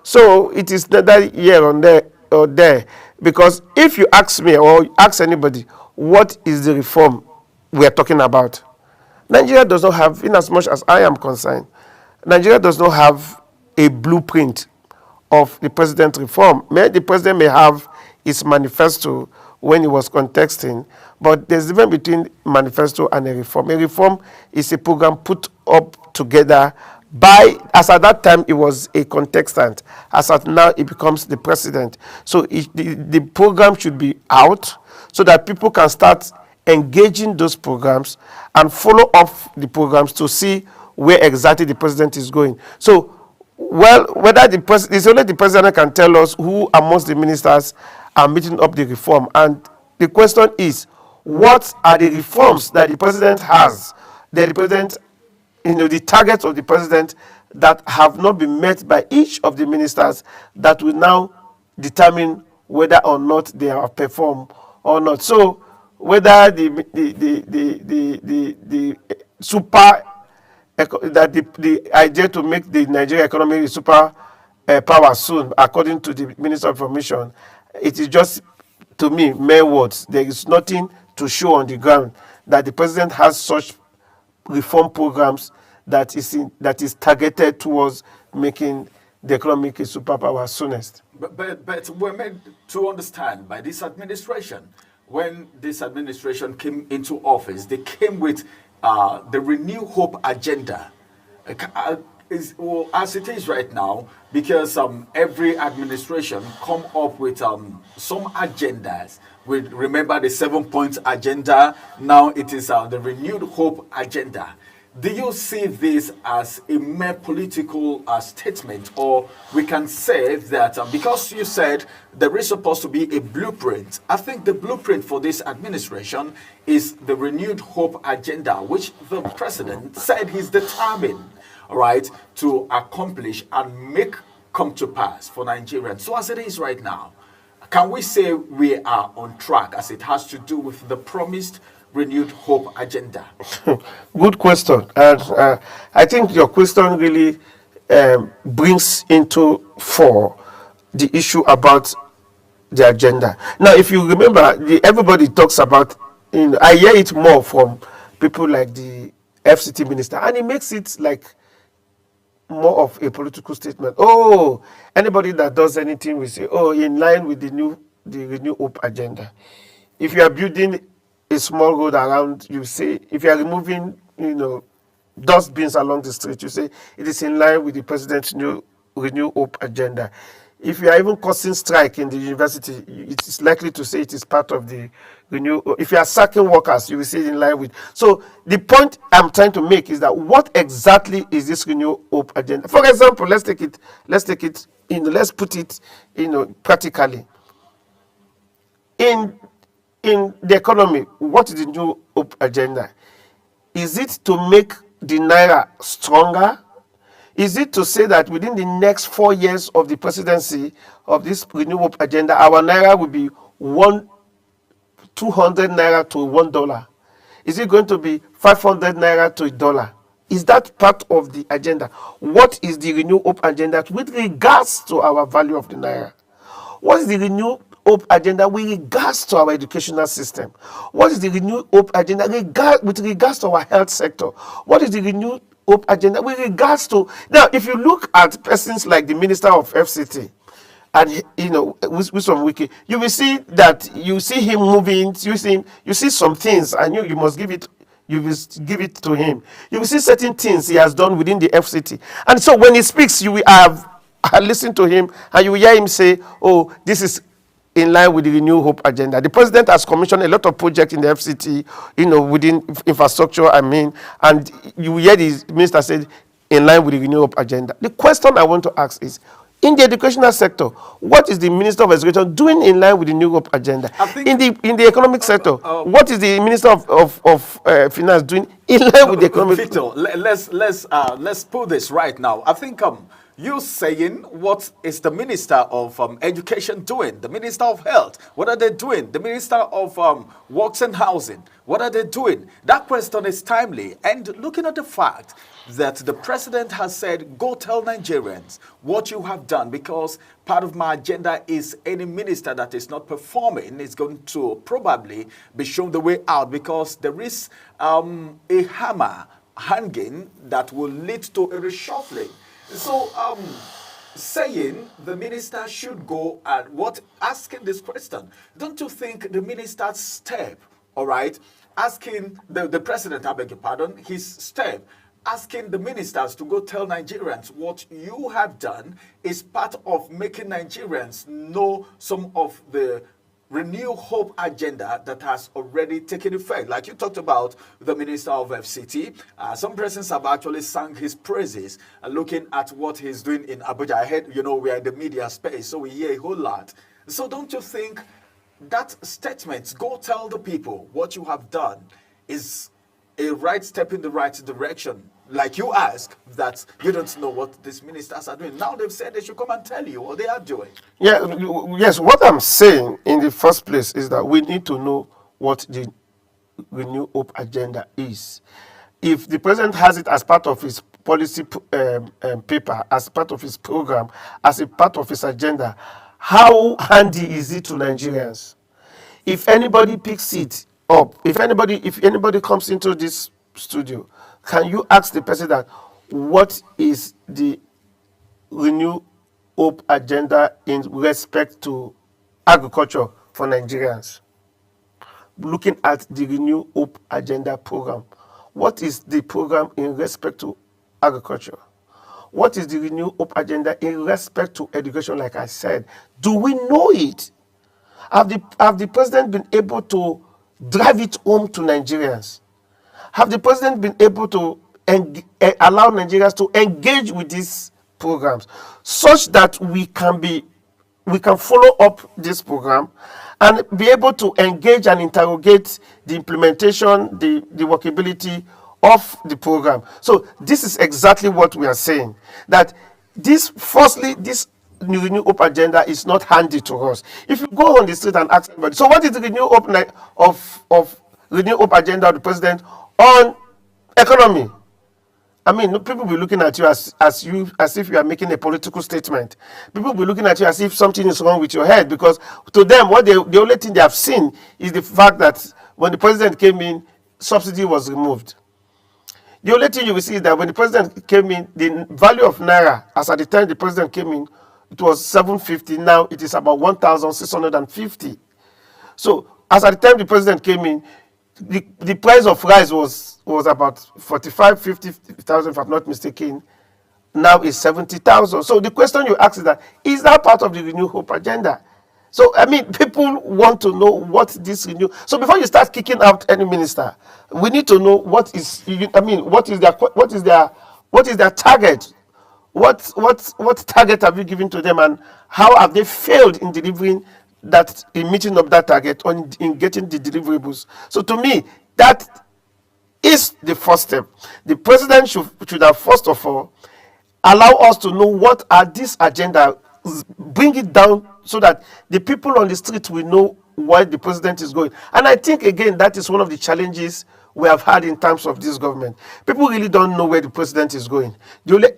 so it is neither here or there. Because if you ask me or ask anybody, what is the reform we are talking about? Nigeria does not have, in as much as I am concerned, Nigeria does not have a blueprint of the president reform. The president may have his manifesto when he was contesting, but there's a difference between manifesto and a reform. A reform is a program put up together by, as at that time it was a contestant, as at now it becomes the president. So the program should be out so that people can start engaging those programs and follow up the programs to see where exactly the president is going. So, well, whether it's only the president can tell us who amongst the ministers are meeting up the reform. And the question is, what are the reforms that the president has, that the president, the targets of the president that have not been met by each of the ministers that will now determine whether or not they have performed or not. So, whether the idea to make the Nigerian economy a super power soon, according to the Minister of Information, it is just, to me, mere words. There is nothing to show on the ground that the president has such reform programs that is targeted towards making the economy a superpower soonest. But we're meant to understand by this administration, when this administration came into office, they came with the Renew Hope agenda. As it is right now, because every administration come up with some agendas. We remember the 7-point agenda. Now it is the Renewed Hope agenda. Do you see this as a mere political statement, or we can say that because you said there is supposed to be a blueprint, I think the blueprint for this administration is the Renewed Hope agenda, which the president said he's determined, right, to accomplish and make come to pass for Nigerians. So as it is right now, can we say we are on track as it has to do with the promised Renewed Hope agenda? Good question. And I think your question really brings into fore the issue about the agenda. Now, if you remember, everybody talks about, I hear it more from people like the FCT minister, and he makes it like more of a political statement. Oh, anybody that does anything, we say, oh, in line with the Renew Hope agenda. If you are building a small road around, you say, if you are removing, dustbins along the street, you say it is in line with the president's Renew Hope agenda. If you are even causing strike in the university, it is likely to say it is part of the Renew. If you are sacking workers, you will see it in line with. So the point I'm trying to make is that what exactly is this Renew Hope agenda? For example, let's take it, let's put it, practically. In the economy, what is the New Hope agenda? Is it to make the Naira stronger? Is it to say that within the next 4 years of the presidency of this Renew Hope agenda, our Naira will be 200 Naira to $1? Is it going to be 500 Naira to $1? Is that part of the agenda? What is the Renew Hope agenda with regards to our value of the Naira? What is the Renew Hope agenda with regards to our educational system? What is the Renew Hope agenda with regards to our health sector? What is the Renew Hope agenda with regards to... Now, if you look at persons like the Minister of FCT, and with some wiki, you will see that you see him moving, you see some things, and you must give it. You will give it to him. You will see certain things he has done within the FCT, and so when he speaks, you will have listened to him, and you will hear him say, "Oh, this is in line with the Renew Hope agenda." The president has commissioned a lot of projects in the FCT, within infrastructure, and you will hear the minister say, in line with the Renew Hope agenda. The question I want to ask is, in the educational sector, what is the Minister of Education doing in line with the New Hope agenda? In the economic sector, what is the Minister of Finance doing in line with the economic sector? Victor, let's put this right now. I think you saying what is the Minister of Education doing? The Minister of Health, what are they doing? The Minister of Works and Housing, what are they doing? That question is timely. And looking at the fact that the president has said, go tell Nigerians what you have done, because part of my agenda is any minister that is not performing is going to probably be shown the way out, because there is a hammer hanging that will lead to a reshuffling. So, saying the minister should go and asking this question, don't you think the minister's step, all right, asking the president, I beg your pardon, his step, asking the ministers to go tell Nigerians what you have done is part of making Nigerians know some of the Renew Hope agenda that has already taken effect? Like you talked about the Minister of FCT. Some persons have actually sung his praises, looking at what he's doing in Abuja. I heard, we are in the media space, so we hear a whole lot. So don't you think that statement, go tell the people what you have done, is a right step in the right direction? Like you ask that you don't know what these ministers are doing. Now they've said they should come and tell you what they are doing. Yes, what I'm saying in the first place is that we need to know what the Renew Hope agenda is. If the president has it as part of his policy paper, as part of his program, as a part of his agenda, how handy is it to Nigerians? If anybody picks it up, if anybody comes into this studio, can you ask the president what is the Renew Hope agenda in respect to agriculture for Nigerians? Looking at the Renew Hope agenda program, what is the program in respect to agriculture? What is the Renew Hope agenda in respect to education, like I said? Do we know it? Have the president been able to drive it home to Nigerians? Have the president been able to allow Nigerians to engage with these programs such that we can follow up this program and be able to engage and interrogate the implementation, the workability of the program? So this is exactly what we are saying, that this Renew Hope agenda is not handy to us. If you go on the street and ask everybody, so what is the Renew Hope of Renew Hope agenda of the president on economy? I mean, people will be looking at you as if you are making a political statement. People will be looking at you as if something is wrong with your head, because to them, the only thing they have seen is the fact that when the president came in, subsidy was removed. The only thing you will see is that when the president came in, the value of naira, as at the time the president came in, it was 750. Now it is about 1,650. So as at the time the president came in, the price of rice was about 45, 50,000, if I'm not mistaken. Now it's 70,000. So the question you ask is that part of the Renew Hope agenda? So, I mean, people want to know what this renew. So before you start kicking out any minister, we need to know what is their target? What target have you given to them, and how have they failed in delivering that, in meeting of that target, or in getting the deliverables? So to me, that is the first step. The president should have, first of all, allow us to know what are this agenda, bring it down so that the people on the street will know where the president is going. And I think, again, that is one of the challenges we have had in terms of this government. People really don't know where the president is going.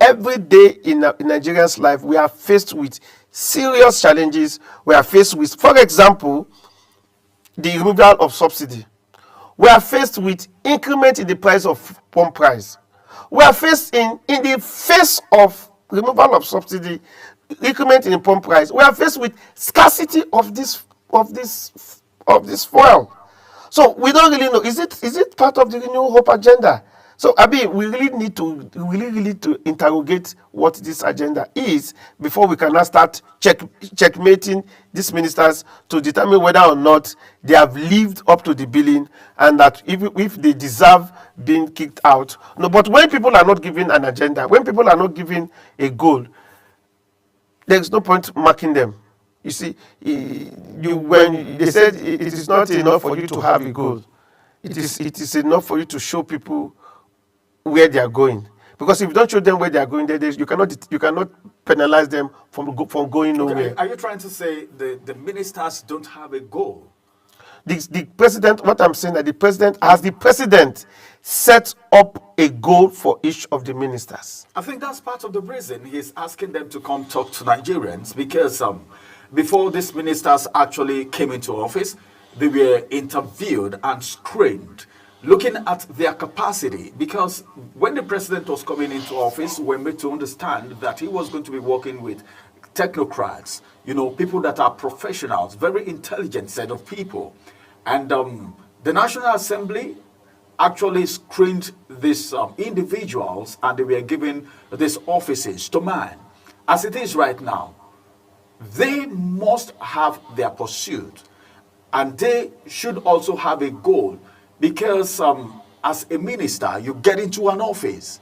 Every day in Nigerians' life, we are faced with serious challenges. We are faced with, for example, the removal of subsidy. We are faced with increment in the price of pump price. We are faced in the face of removal of subsidy, increment in pump price. We are faced with scarcity of this fuel. So we don't really know. Is it part of the Renew Hope agenda? So I mean, we really need to interrogate what this agenda is before we can now start checkmating these ministers to determine whether or not they have lived up to the billing, and that if they deserve being kicked out. No, but when people are not given an agenda, when people are not given a goal, there's no point marking them. You see, when they said it is not enough for you to have a goal, it is enough for you to show people where they are going. Because if you don't show them where they are going, you cannot penalize them from going nowhere. Are you trying to say the ministers don't have a goal? The president, what I'm saying, that the president set up a goal for each of the ministers. I think that's part of the reason he's asking them to come talk to Nigerians, because before these ministers actually came into office, they were interviewed and screened, looking at their capacity. Because when the president was coming into office, we were made to understand that he was going to be working with technocrats, people that are professionals, very intelligent set of people. And the National Assembly actually screened these individuals, and they were given these offices to man. As it is right now, they must have their pursuit, and they should also have a goal, because as a minister, you get into an office,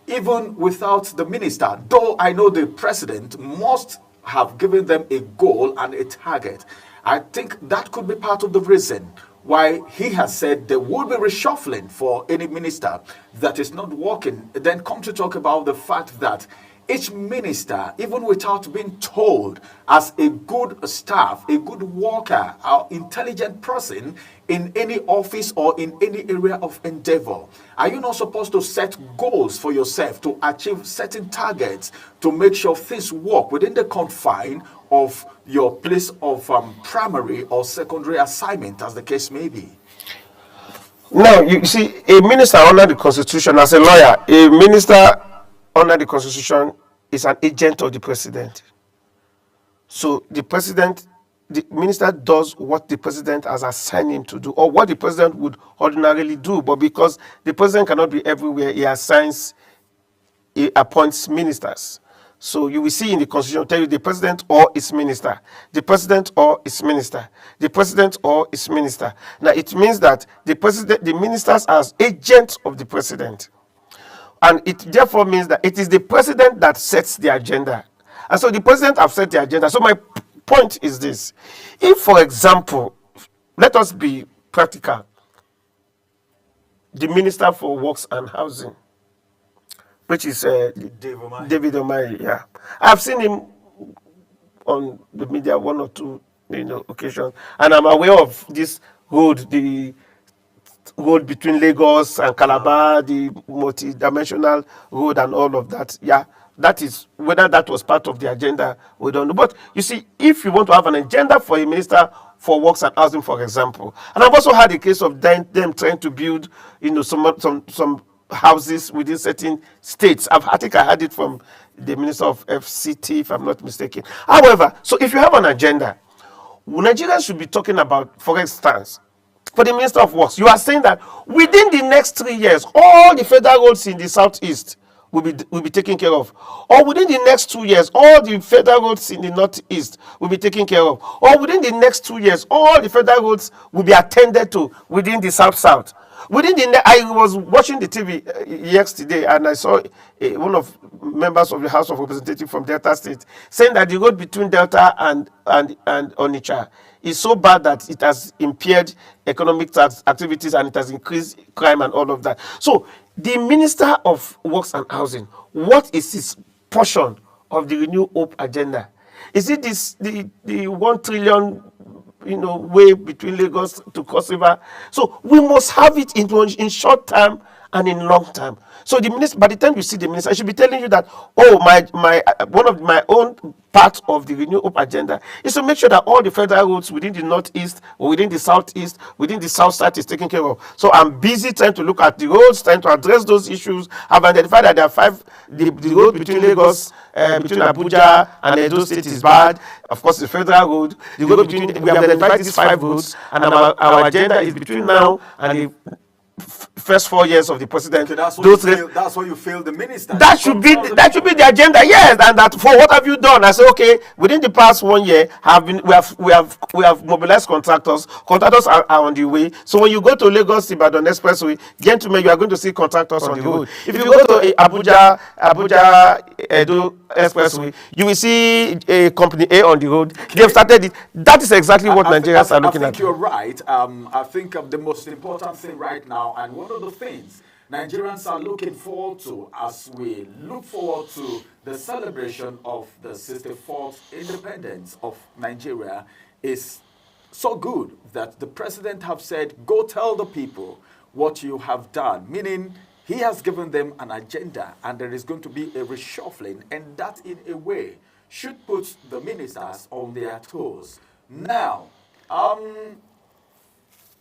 even without the minister, though I know the president must have given them a goal and a target. I think that could be part of the reason why he has said there will be reshuffling for any minister that is not working. Then come to talk about the fact that each minister, even without being told, as a good staff, a good worker, or intelligent person in any office or in any area of endeavor, are you not supposed to set goals for yourself to achieve certain targets to make sure things work within the confine of your place of primary or secondary assignment, as the case may be? Now, you see, a minister under the Constitution, as a lawyer, a minister under the Constitution is an agent of the president. So the minister does what the president has assigned him to do, or what the president would ordinarily do. But because the president cannot be everywhere, he appoints ministers. So you will see in the Constitution, tell you the president or its minister, the president or its minister, the president or its minister. Now it means that the ministers are agents of the president. And it therefore means that it is the president that sets the agenda. And so the president has set the agenda. So my point is this. If, for example, let us be practical, the Minister for Works and Housing, which is David Umahi, yeah. I've seen him on the media one or two occasions, and I'm aware of this road, the road between Lagos and Calabar, the multi-dimensional road and all of that. Yeah, that is, whether that was part of the agenda, we don't know. But you see, if you want to have an agenda for a minister for works and housing, for example, and I've also had a case of them trying to build, some houses within certain states. I think I had it from the Minister of FCT, if I'm not mistaken. However, so if you have an agenda, Nigerians should be talking about, for instance, for the Minister of Works, you are saying that within the next 3 years, all the federal roads in the southeast will be taken care of. Or within the next 2 years, all the federal roads in the northeast will be taken care of. Or within the next 2 years, all the federal roads will be attended to within the south-south. I was watching the TV yesterday, and I saw one of members of the House of Representatives from Delta State saying that the road between Delta and Onitsha is so bad that it has impaired economic activities and it has increased crime and all of that. So the Minister of Works and Housing, what is his portion of the Renew Hope agenda? Is it the 1 trillion way between Lagos to Cross River? So we must have it in short term and in long term. So the minister, by the time you see the minister, I should be telling you that, one of my own part of the Renew Hope agenda is to make sure that all the federal roads within the northeast or within the southeast, within the south side is taken care of. So I'm busy trying to look at the roads, trying to address those issues. I've identified that there are 5, the road between Lagos, between Abuja and Edo State is bad. Of course, the federal road, we have identified these 5 roads, and our agenda is between now and the first 4 years of the president. Okay, that's what you feel the minister. That should be the agenda, yes. And that, for what have you done? I say, okay, within the past 1 year, we have mobilized contractors. Contractors are on the way. So when you go to Lagos Ibadan Expressway, gentlemen, you are going to see contractors on the road. If you go to Abuja Edo Expressway, you will see a company A on the road. They have started it. That is exactly what Nigerians are looking at. I think you're right. I think the most important thing right now, and one of the things Nigerians are looking forward to as we look forward to the celebration of the 64th independence of Nigeria, is so good that the president have said, go tell the people what you have done, meaning he has given them an agenda and there is going to be a reshuffling, and that in a way should put the ministers on their toes. Now,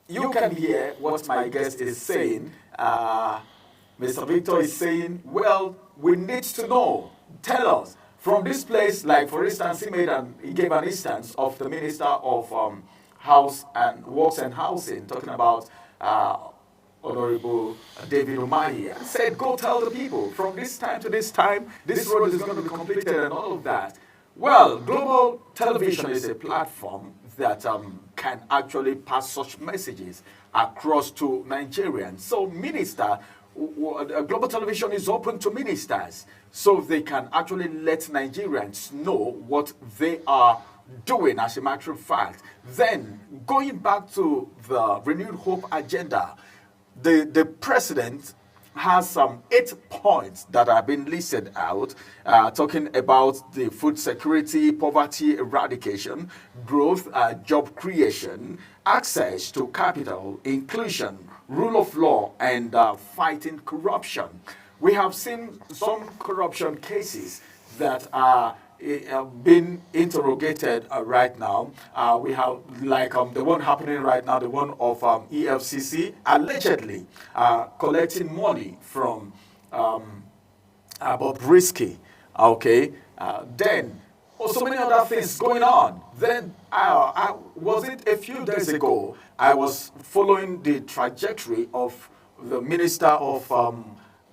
you can hear what my guest is saying. Mr. Victor is saying, well, we need to know. Tell us, from this place, like for instance, he gave an instance of the Minister of House and Works and Housing, talking about Honorable David Umahi, and said, go tell the people, from this time to this time, this road is going to be completed and all of that. Well, global television is a platform that can actually pass such messages across to Nigerians. So global television is open to ministers, so they can actually let Nigerians know what they are doing, as a matter of fact. Then, going back to the Renewed Hope agenda, the president has some 8 points that have been listed out, talking about the food security, poverty eradication, growth, job creation, access to capital, inclusion, rule of law, and fighting corruption. We have seen some corruption cases that are been interrogated right now. We have the one happening right now, the one of EFCC allegedly collecting money from Bobrisky. Okay, then so many other things going on. Then was it a few days ago? I was following the trajectory of the Minister of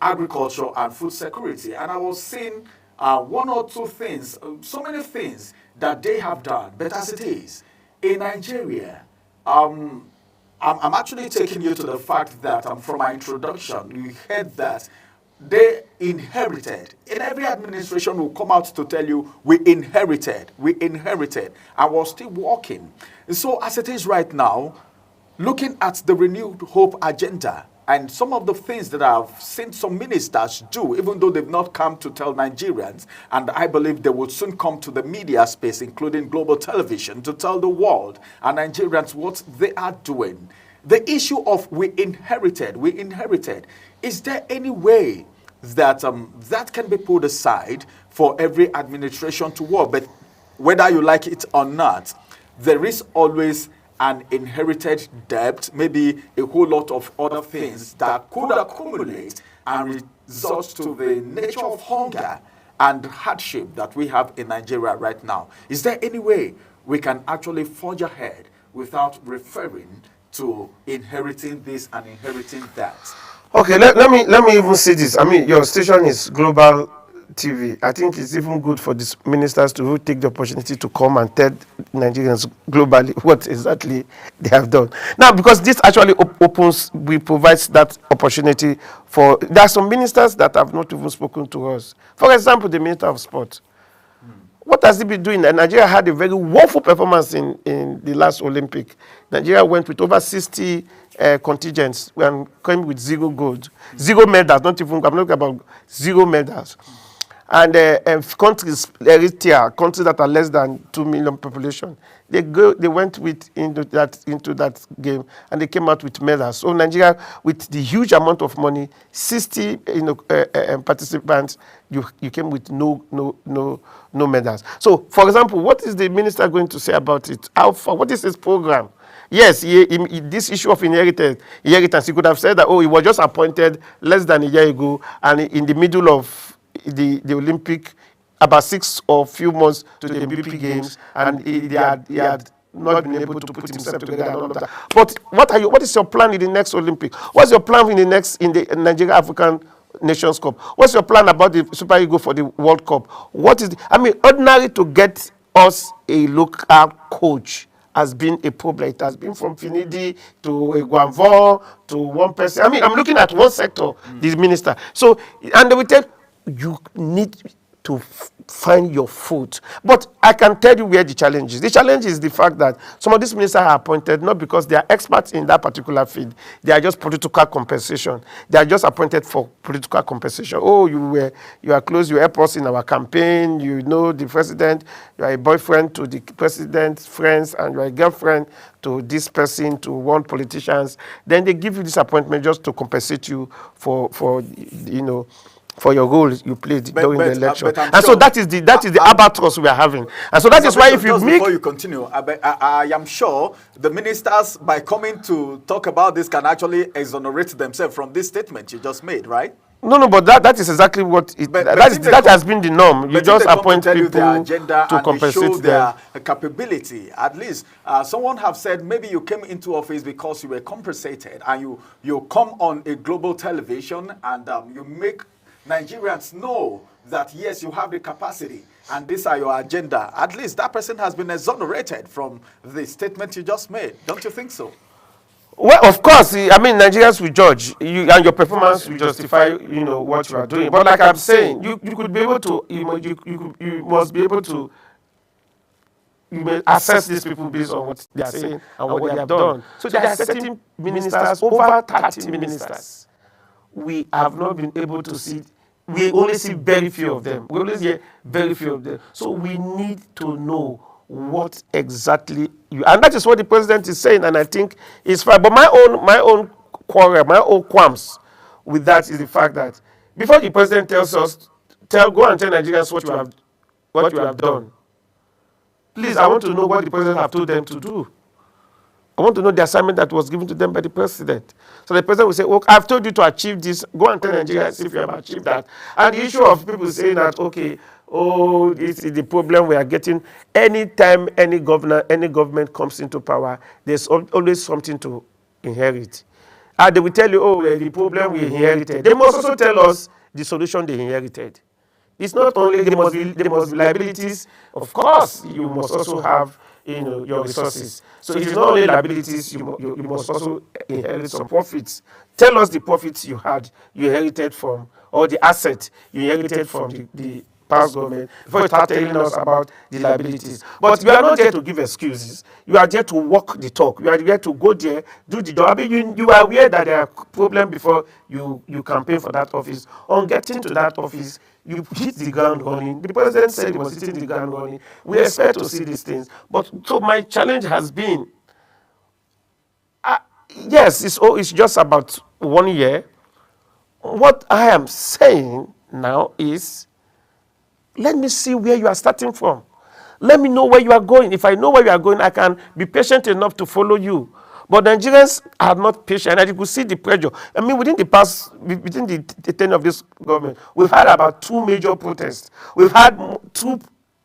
Agriculture and Food Security, and I was seeing 1 or 2 things, so many things that they have done. But as it is, in Nigeria, I'm actually taking you to the fact that from my introduction, you heard that they inherited. In every administration will come out to tell you, we inherited, and we're still working. And so as it is right now, looking at the Renewed Hope agenda, and some of the things that I've seen some ministers do, even though they've not come to tell Nigerians, and I believe they will soon come to the media space, including global television, to tell the world and Nigerians what they are doing. the issue of we inherited. Is there any way that that can be put aside for every administration to work? But whether you like it or not, there is always an inherited debt, maybe a whole lot of other things that could accumulate and result to the nature of hunger and hardship that we have in Nigeria right now. Is there any way we can actually forge ahead without referring to inheriting this and inheriting that? Okay, let me even say this. I mean, your station is Global TV. I think it's even good for these ministers to take the opportunity to come and tell Nigerians globally what exactly they have done. Now, because this actually provides that opportunity for, there are some ministers that have not even spoken to us. For example, the Minister of Sport. What has he been doing? Nigeria had a very woeful performance in the last Olympic. Nigeria went with over 60 contingents and came with 0 gold, 0 medals, I'm not talking about 0 medals. And countries, Eritrea, countries that are less than 2 million population, they went into that game and they came out with medals. So Nigeria, with the huge amount of money, 60 participants, you came with no medals. So, for example, what is the minister going to say about it? What is his program? Yes, this issue of inheritance, he could have said that, he was just appointed less than a year ago, and in the middle of the Olympic, about 6 or few months to the MVP games, and he had not been able to put himself together and all of that. But what is your plan in the next Olympic? What's your plan in the Nigeria African Nations Cup? What's your plan about the Super Eagles for the World Cup? Ordinary to get us a local coach has been a problem. It has been from Finidi to a Guanvon to one person. I'm looking at one sector, this minister. So, and they will tell you need to find your foot. But I can tell you where the challenge is. The challenge is the fact that some of these ministers are appointed not because they are experts in that particular field. They are just political compensation. They are just appointed for political compensation. You are close, you help us in our campaign, you know the president, you are a boyfriend to the president's friends, and you are a girlfriend to this person, to one politicians. Then they give you this appointment just to compensate you for your role you played during the election. So that is the albatross we are having. And so that is why if you make... Before you continue, I am sure the ministers, by coming to talk about this, can actually exonerate themselves from this statement you just made, right? No, but that is exactly what that has been the norm. You just appoint people to compensate their capability. At least someone have said maybe you came into office because you were compensated, and you come on a global television and you make Nigerians know that yes, you have the capacity and these are your agenda. At least that person has been exonerated from the statement you just made. Don't you think so? Well, of course, Nigerians will judge you, and your performance will justify, what you are doing. But like I'm saying, you could be able to, you must be able to, assess these people based on what they are saying and what they have done. So there are certain ministers, over 30 ministers, we have not been able to see. We only see very few of them. We only hear very few of them. So we need to know what exactly and that is what the president is saying, and I think it's fine. But my own quarrel, my own qualms with that is the fact that before the president tells us, go and tell Nigerians what you have done. Please, I want to know what the president have told them to do. I want to know the assignment that was given to them by the president. So the president will say, I've told you to achieve this. Go and tell Nigerians if you have achieved that. And the issue of people saying that, this is the problem we are getting. Anytime any government comes into power, there's always something to inherit. And they will tell you, the problem we inherited. They must also tell us the solution they inherited. It's not only there must be liabilities. Of course, you must also have your resources. So it is not only liabilities, you must also inherit some profits. Tell us the profits you inherited from, or the asset you inherited from the past government before you start telling us about the liabilities. But you are not there to give excuses. You are there to walk the talk. You are there to go there, do the job. You are aware that there are problems before you campaign for that office. On getting to that office, you hit the ground running. The president said he was hitting the ground running. We expect to see these things. But so my challenge has been, yes, it's just about 1 year. What I am saying now is, let me see where you are starting from. Let me know where you are going. If I know where you are going, I can be patient enough to follow you. But Nigerians are not patient, and you could see the pressure. I mean, within the tenure of this government, we've had about 2 major protests. We've had 2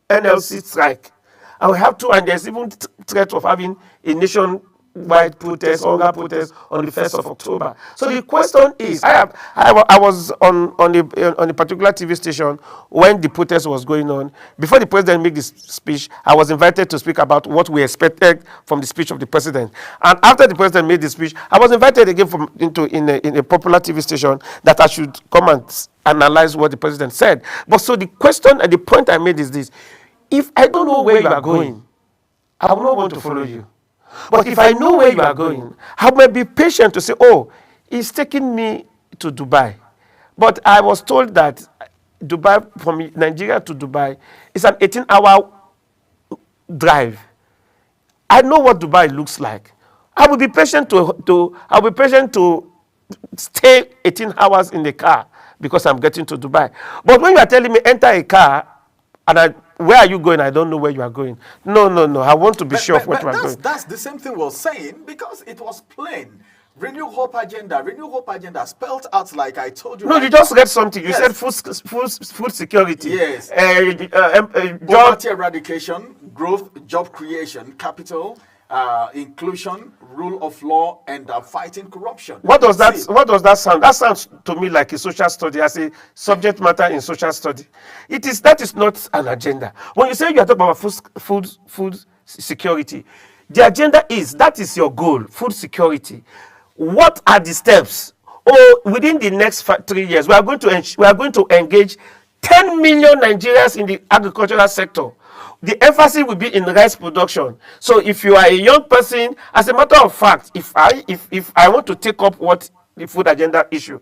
NLC strike, and we have 2, and there's even threat of having a nationwide protest, hunger protest on the 1st of October. So the question is, I was on a particular TV station when the protest was going on. Before the president made this speech, I was invited to speak about what we expected from the speech of the president. And after the president made the speech, I was invited again in a popular TV station that I should come and analyze what the president said. But so the question and the point I made is this: if I don't know where you are going, I will not want to follow you. But if I know where you are going, I might be patient to say, oh, he's taking me to Dubai. But I was told that Dubai, from Nigeria to Dubai, is an 18-hour drive. I know what Dubai looks like. I will be patient to stay 18 hours in the car because I'm getting to Dubai. But when you are telling me enter a car, and where are you going? I don't know where you are going. No. I want to be sure of what you are going. That's the same thing we're saying, because it was plain. Renew Hope agenda spelled out like I told you. No, you just read something. You said food security. Yes. Job Poverty eradication, growth, job creation, capital, inclusion, rule of law, and fighting corruption. What does that sound? That sounds to me like a social study, as a subject matter in social study. That is not an agenda. When you say you are talking about food security, the agenda that is your goal, food security. What are the steps? Within the next 3 years, we are going to engage 10 million Nigerians in the agricultural sector. The emphasis will be in rice production. So if you are a young person, as a matter of fact, if I want to take up what the food agenda issue,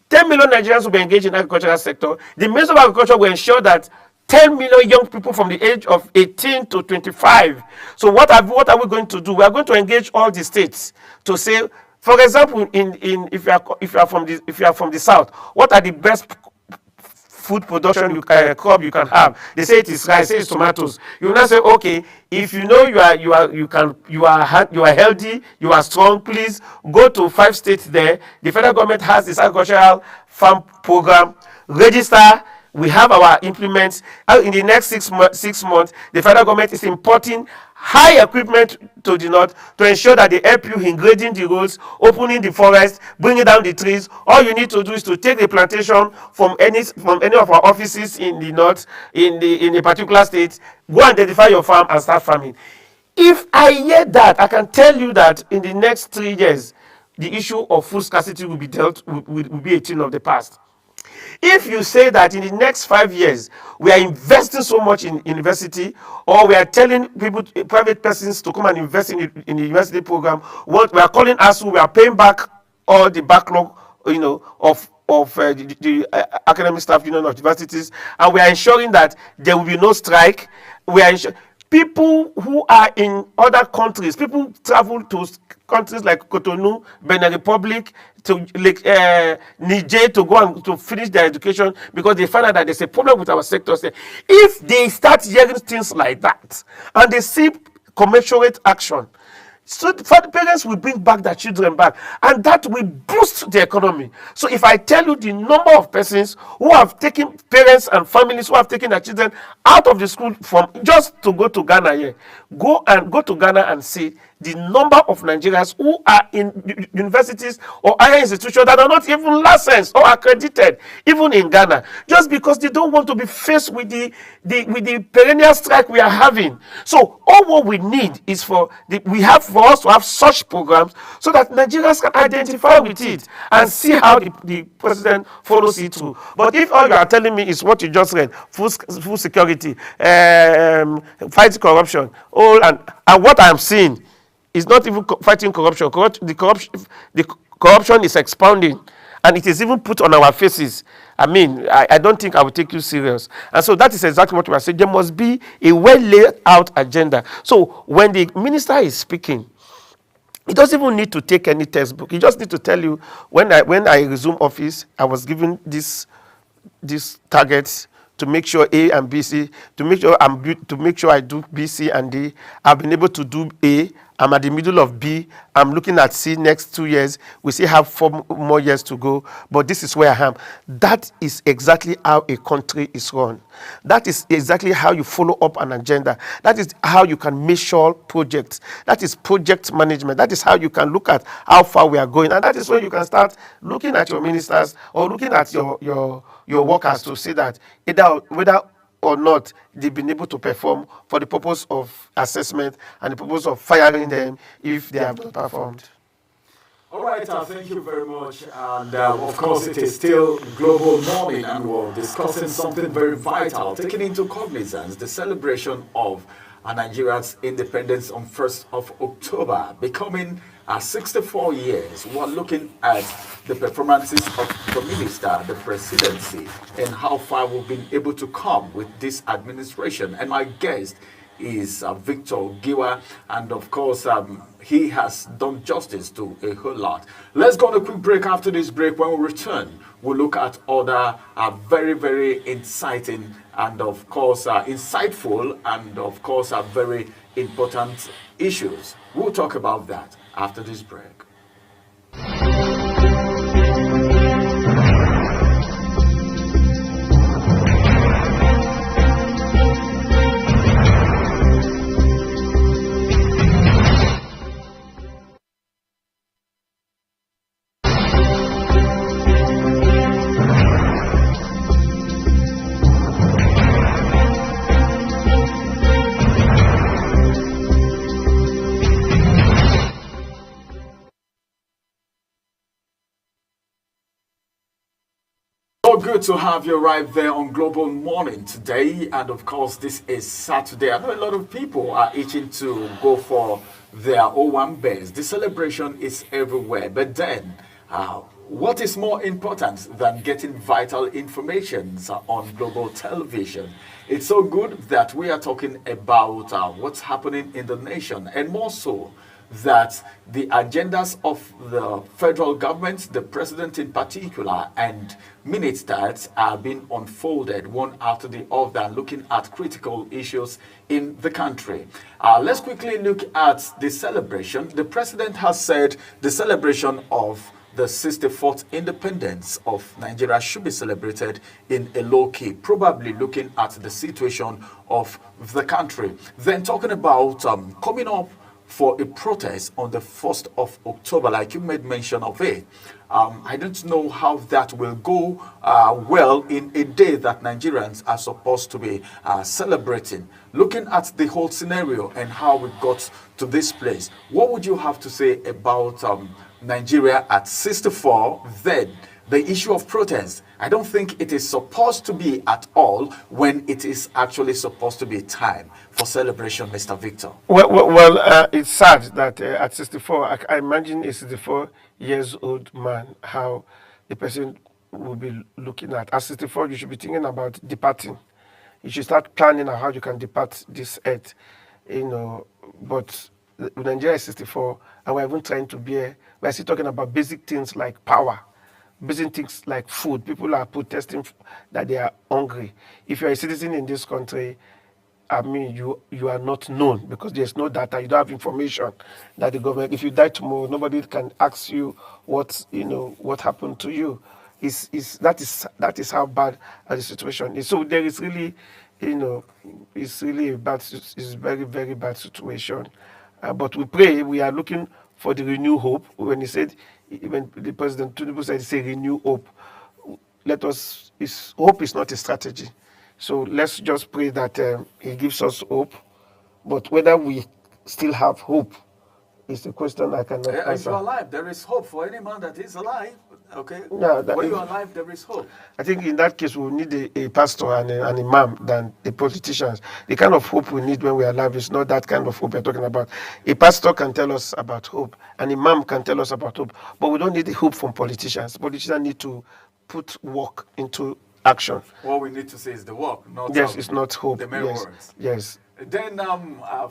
10 million Nigerians will be engaged in the agricultural sector. The Ministry of Agriculture will ensure that 10 million young people from the age of 18 to 25. So what are we going to do? We are going to engage all the states to say, for example, if you are from the south, what are the best food production crop you can have? They say it is rice, say it's tomatoes. You will not say, okay, if you know you are healthy, you are strong, please go to 5 states there. The federal government has this agricultural farm program. Register. We have our implements. In the next 6 months, the federal government is importing high equipment to the north to ensure that they help you in grading the roads, opening the forest, bringing down the trees. All you need to do is to take the plantation from any of our offices in the north, in a particular state, go identify your farm and start farming. If I hear that, I can tell you that in the next 3 years, the issue of food scarcity will be a thing of the past. If you say that in the next 5 years, we are investing so much in university, or we are telling people, private persons, to come and invest in the university program, what we are calling ASU, we are paying back all the backlog, of the academic staff union of universities, and we are ensuring that there will be no strike. We are people who are in other countries, people travel to countries like Cotonou, Benin Republic, to Niger to go and to finish their education because they find out that there's a problem with our sector. If they start hearing things like that and they see commensurate action, so for the parents will bring back their children back, and that will boost the economy. So if I tell you the number of persons who have taken, parents and families who have taken their children out of the school from just to go to Ghana here, go to Ghana and see the number of Nigerians who are in universities or higher institutions that are not even licensed or accredited, even in Ghana, just because they don't want to be faced with the perennial strike we are having. So all what we need is for us to have such programs so that Nigerians can identify with it and see how the president follows it through. But if all you are telling me is what you just read, food security, fight corruption, and what I am seeing is not even fighting corruption. The corruption is expounding, and it is even put on our faces. I mean, I don't think I will take you serious. And so that is exactly what we are saying. There must be a well laid out agenda. So when the minister is speaking, He doesn't even need to take any textbook. He just need to tell you, when I resume office, I was given these targets to make sure A and B, C, to make sure I do B, C, and D. I've been able to do A. I'm at the middle of B. I'm looking at C next 2 years. We still have 4 more years to go, but this is where I am. That is exactly how a country is run. That is exactly how you follow up an agenda. That is how you can measure projects. That is project management. That is how you can look at how far we are going. And that is when you can start looking at your ministers or looking at your workers to see that whether or not they've been able to perform for the purpose of assessment and the purpose of firing them if they have not performed. All right, thank you very much. And of course, it is still Global Morning, and we're discussing something very vital, taking into cognizance the celebration of Nigeria's independence on 1st of October, becoming 64 years. We're looking at the performances of the minister, the presidency, and how far we've been able to come with this administration. And my guest is Victor Giwa, and of course he has done justice to a whole lot. Let's go on a quick break. After this break, when we return, we'll look at other very, very inciting and of course insightful and of course very important issues. We'll talk about that after this break. Good to have you right there on Global Morning today. And of course, this is Saturday. I know a lot of people are itching to go for their Owambes. The celebration is everywhere. But then, what is more important than getting vital information on global television? It's so good that we are talking about what's happening in the nation, and more so that the agendas of the federal government, the president in particular, and ministers are being unfolded one after the other, looking at critical issues in the country. Let's quickly look at the celebration. The president has said the celebration of the 64th independence of Nigeria should be celebrated in a low key, probably looking at the situation of the country. Then talking about coming up for a protest on the 1st of October, like you made mention of it. I don't know how that will go well in a day that Nigerians are supposed to be celebrating. Looking at the whole scenario and how we got to this place, what would you have to say about Nigeria at 64, then the issue of protest? I don't think it is supposed to be at all when it is actually supposed to be time for celebration, Mr. Victor. Well, it's sad that at 64, I imagine a 64 years old man, how the person will be looking at. At 64, you should be thinking about departing. You should start planning on how you can depart this earth, but Nigeria is 64, and we're even trying to we're still talking about basic things like power. Basic things like food. People are protesting that they are hungry. If you're a citizen in this country, I mean, you are not known because there's no data. You don't have information that the government. If you die tomorrow, nobody can ask you what happened to you. That is how bad the situation is. So there is really, it's really it's very, very bad situation. But we pray. We are looking for the renewed hope. When the President Tinubu said, "Say renew hope." Hope is not a strategy. So let's just pray that he gives us hope. But whether we still have hope is the question I cannot answer. If you're alive, there is hope for any man that is alive. Okay? No, when you're alive, there is hope. I think in that case, we need a pastor and an imam than the politicians. The kind of hope we need when we're alive is not that kind of hope we're talking about. A pastor can tell us about hope. An imam can tell us about hope. But we don't need the hope from politicians. Politicians need to put work into action. What we need to say is the work, not yes, it's not hope. The mere words. Yes. Then,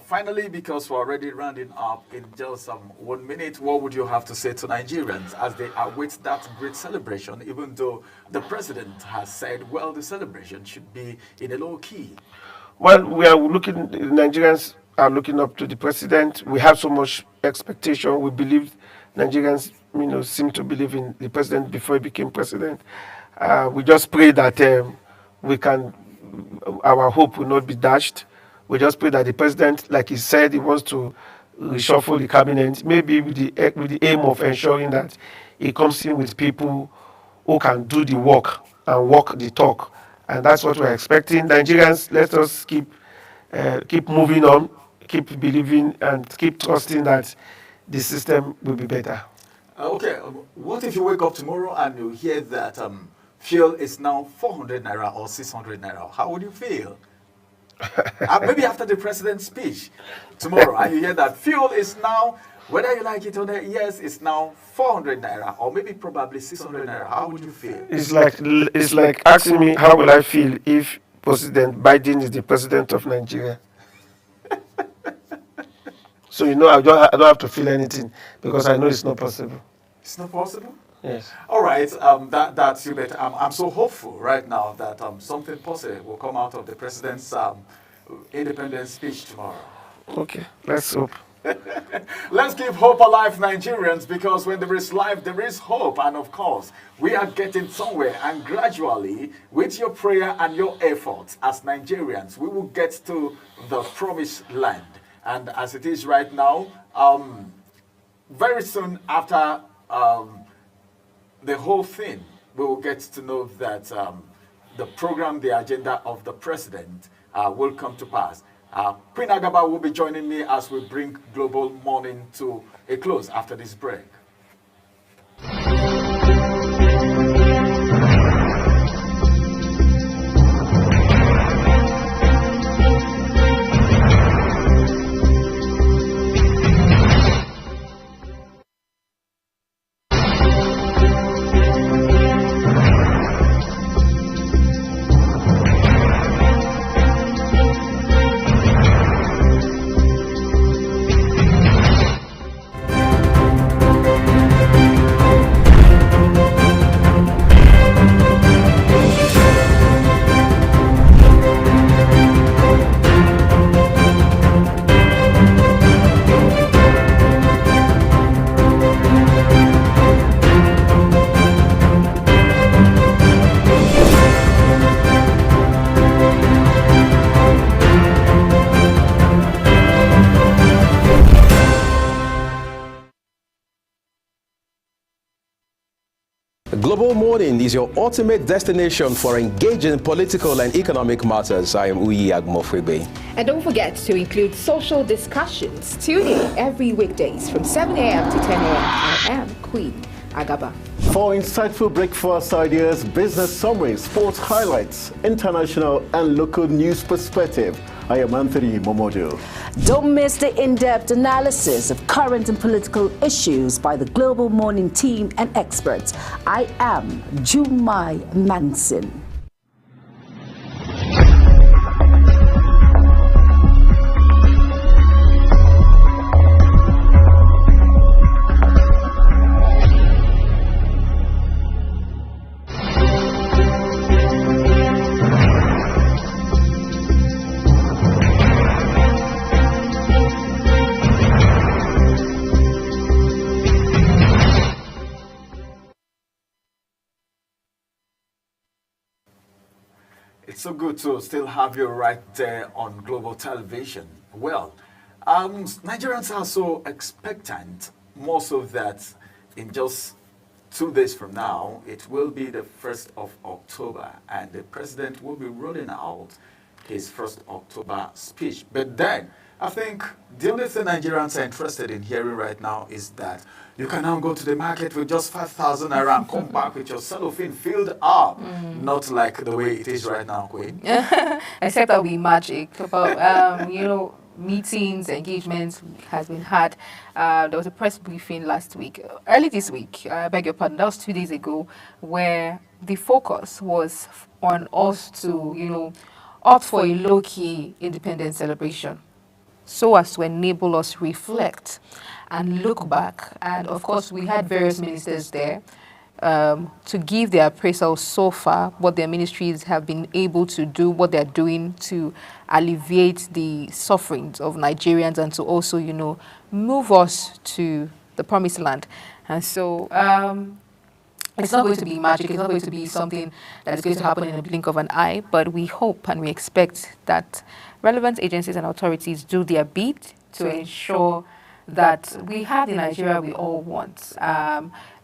finally, because we're already rounding up in just 1 minute, what would you have to say to Nigerians as they await that great celebration, even though the president has said, well, the celebration should be in a low key? Well, we are looking, Nigerians are looking up to the president. We have so much expectation. We believe, Nigerians, seem to believe in the president before he became president. We just pray that our hope will not be dashed. We just pray that the president, like he said, he wants to reshuffle the cabinet, maybe with the aim of ensuring that he comes in with people who can do the work and walk the talk. And that's what we're expecting. Nigerians, let us keep moving on, keep believing, and keep trusting that the system will be better. Okay, what if you wake up tomorrow and you hear that fuel is now 400 naira or 600 naira? How would you feel? Maybe after the president's speech tomorrow, and you hear that fuel is now, whether you like it or not, yes, it's now 400 naira or maybe probably 600 naira. How would you feel? It's like asking me how will I feel if President Biden is the president of Nigeria. So I don't have to feel anything because I know it's not possible. It's not possible? Yes. All right, that's you bet. I'm so hopeful right now that something positive will come out of the president's independence speech tomorrow. Okay, let's hope. Let's keep hope alive, Nigerians, because when there is life, there is hope. And of course, we are getting somewhere. And gradually, with your prayer and your efforts as Nigerians, we will get to the promised land. And as it is right now, very soon after the whole thing, we will get to know that the program, the agenda of the president will come to pass. Queen Agaba will be joining me as we bring Global Morning to a close after this break. Global Morning is your ultimate destination for engaging political and economic matters. I am Uyi Agmofrebe. And don't forget to include social discussions. Tune in every weekdays from 7 a.m. to 10 a.m. I am Queen Agaba. For insightful breakfast ideas, business summaries, sports highlights, international and local news perspective, I am Anthony Momodu. Don't miss the in-depth analysis of current and political issues by the Global Morning team and experts. I am Jumai Manson. It's so good to still have you right there on global television. Well, Nigerians are so expectant, more so that in just 2 days from now, it will be the 1st of October, and the president will be rolling out his 1st October speech. But then, I think the only thing Nigerians are interested in hearing right now is that you can now go to the market with just 5,000 naira and come back with your cellophane filled up. Not like the way it is right now, Queen. Except that we magic. But, meetings, engagements has been had. There was a press briefing last week, early this week, I beg your pardon, that was 2 days ago, where the focus was on us to, opt for a low-key independence celebration so as to enable us reflect and look back. And of course, we had various ministers there to give their appraisal so far, what their ministries have been able to do, what they're doing to alleviate the sufferings of Nigerians and to also, you know, move us to the promised land. And so it's not going to be magic, it's not going to be something that is going to happen in a blink of an eye, but we hope and we expect that relevant agencies and authorities do their bit to ensure that we have the Nigeria we all want.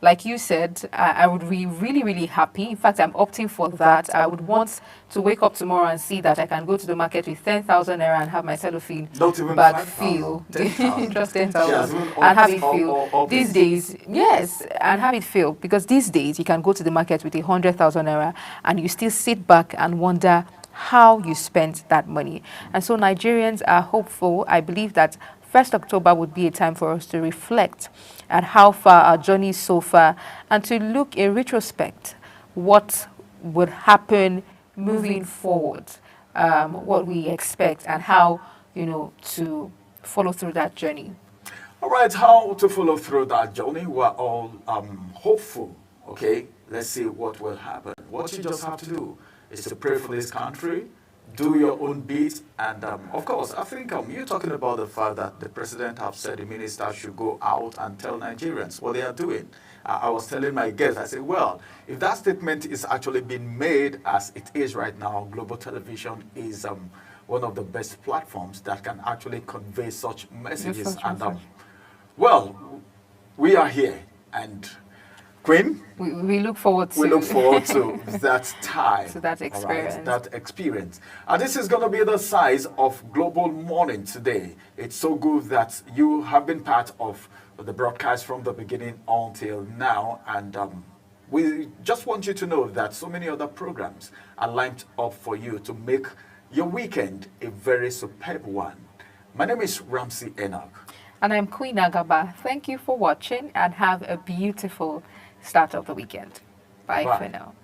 Like you said, I would be really, really happy. In fact, I'm opting for that. I would want to wake up tomorrow and see that I can go to the market with 10,000 naira and have my cellophane bag feel. Just 10,000 and have it feel. These days, yes, and have it feel. Because these days, you can go to the market with 100,000 naira and you still sit back and wonder how you spent that money. And so Nigerians are hopeful. I believe that 1st October would be a time for us to reflect at how far our journey is so far and to look in retrospect what would happen moving forward, what we expect and how, you know, to follow through that journey. All right, how to follow through that journey? We're all hopeful, okay? Let's see what will happen. What you just have to do is to pray for this country, do your own bit, and of course, I think you're talking about the fact that the president have said the minister should go out and tell Nigerians what they are doing. I was telling my guests, I said, well, if that statement is actually being made as it is right now, global television is one of the best platforms that can actually convey such messages. And well, we are here, and Queen, we look forward to that time, to that experience. Right, that experience. And this is going to be the size of Global Morning today. It's so good that you have been part of the broadcast from the beginning until now, and we just want you to know that so many other programs are lined up for you to make your weekend a very superb one. My name is Ramsey Enoch. And I'm Queen Agaba. Thank you for watching and have a beautiful start of the weekend. Bye. For now.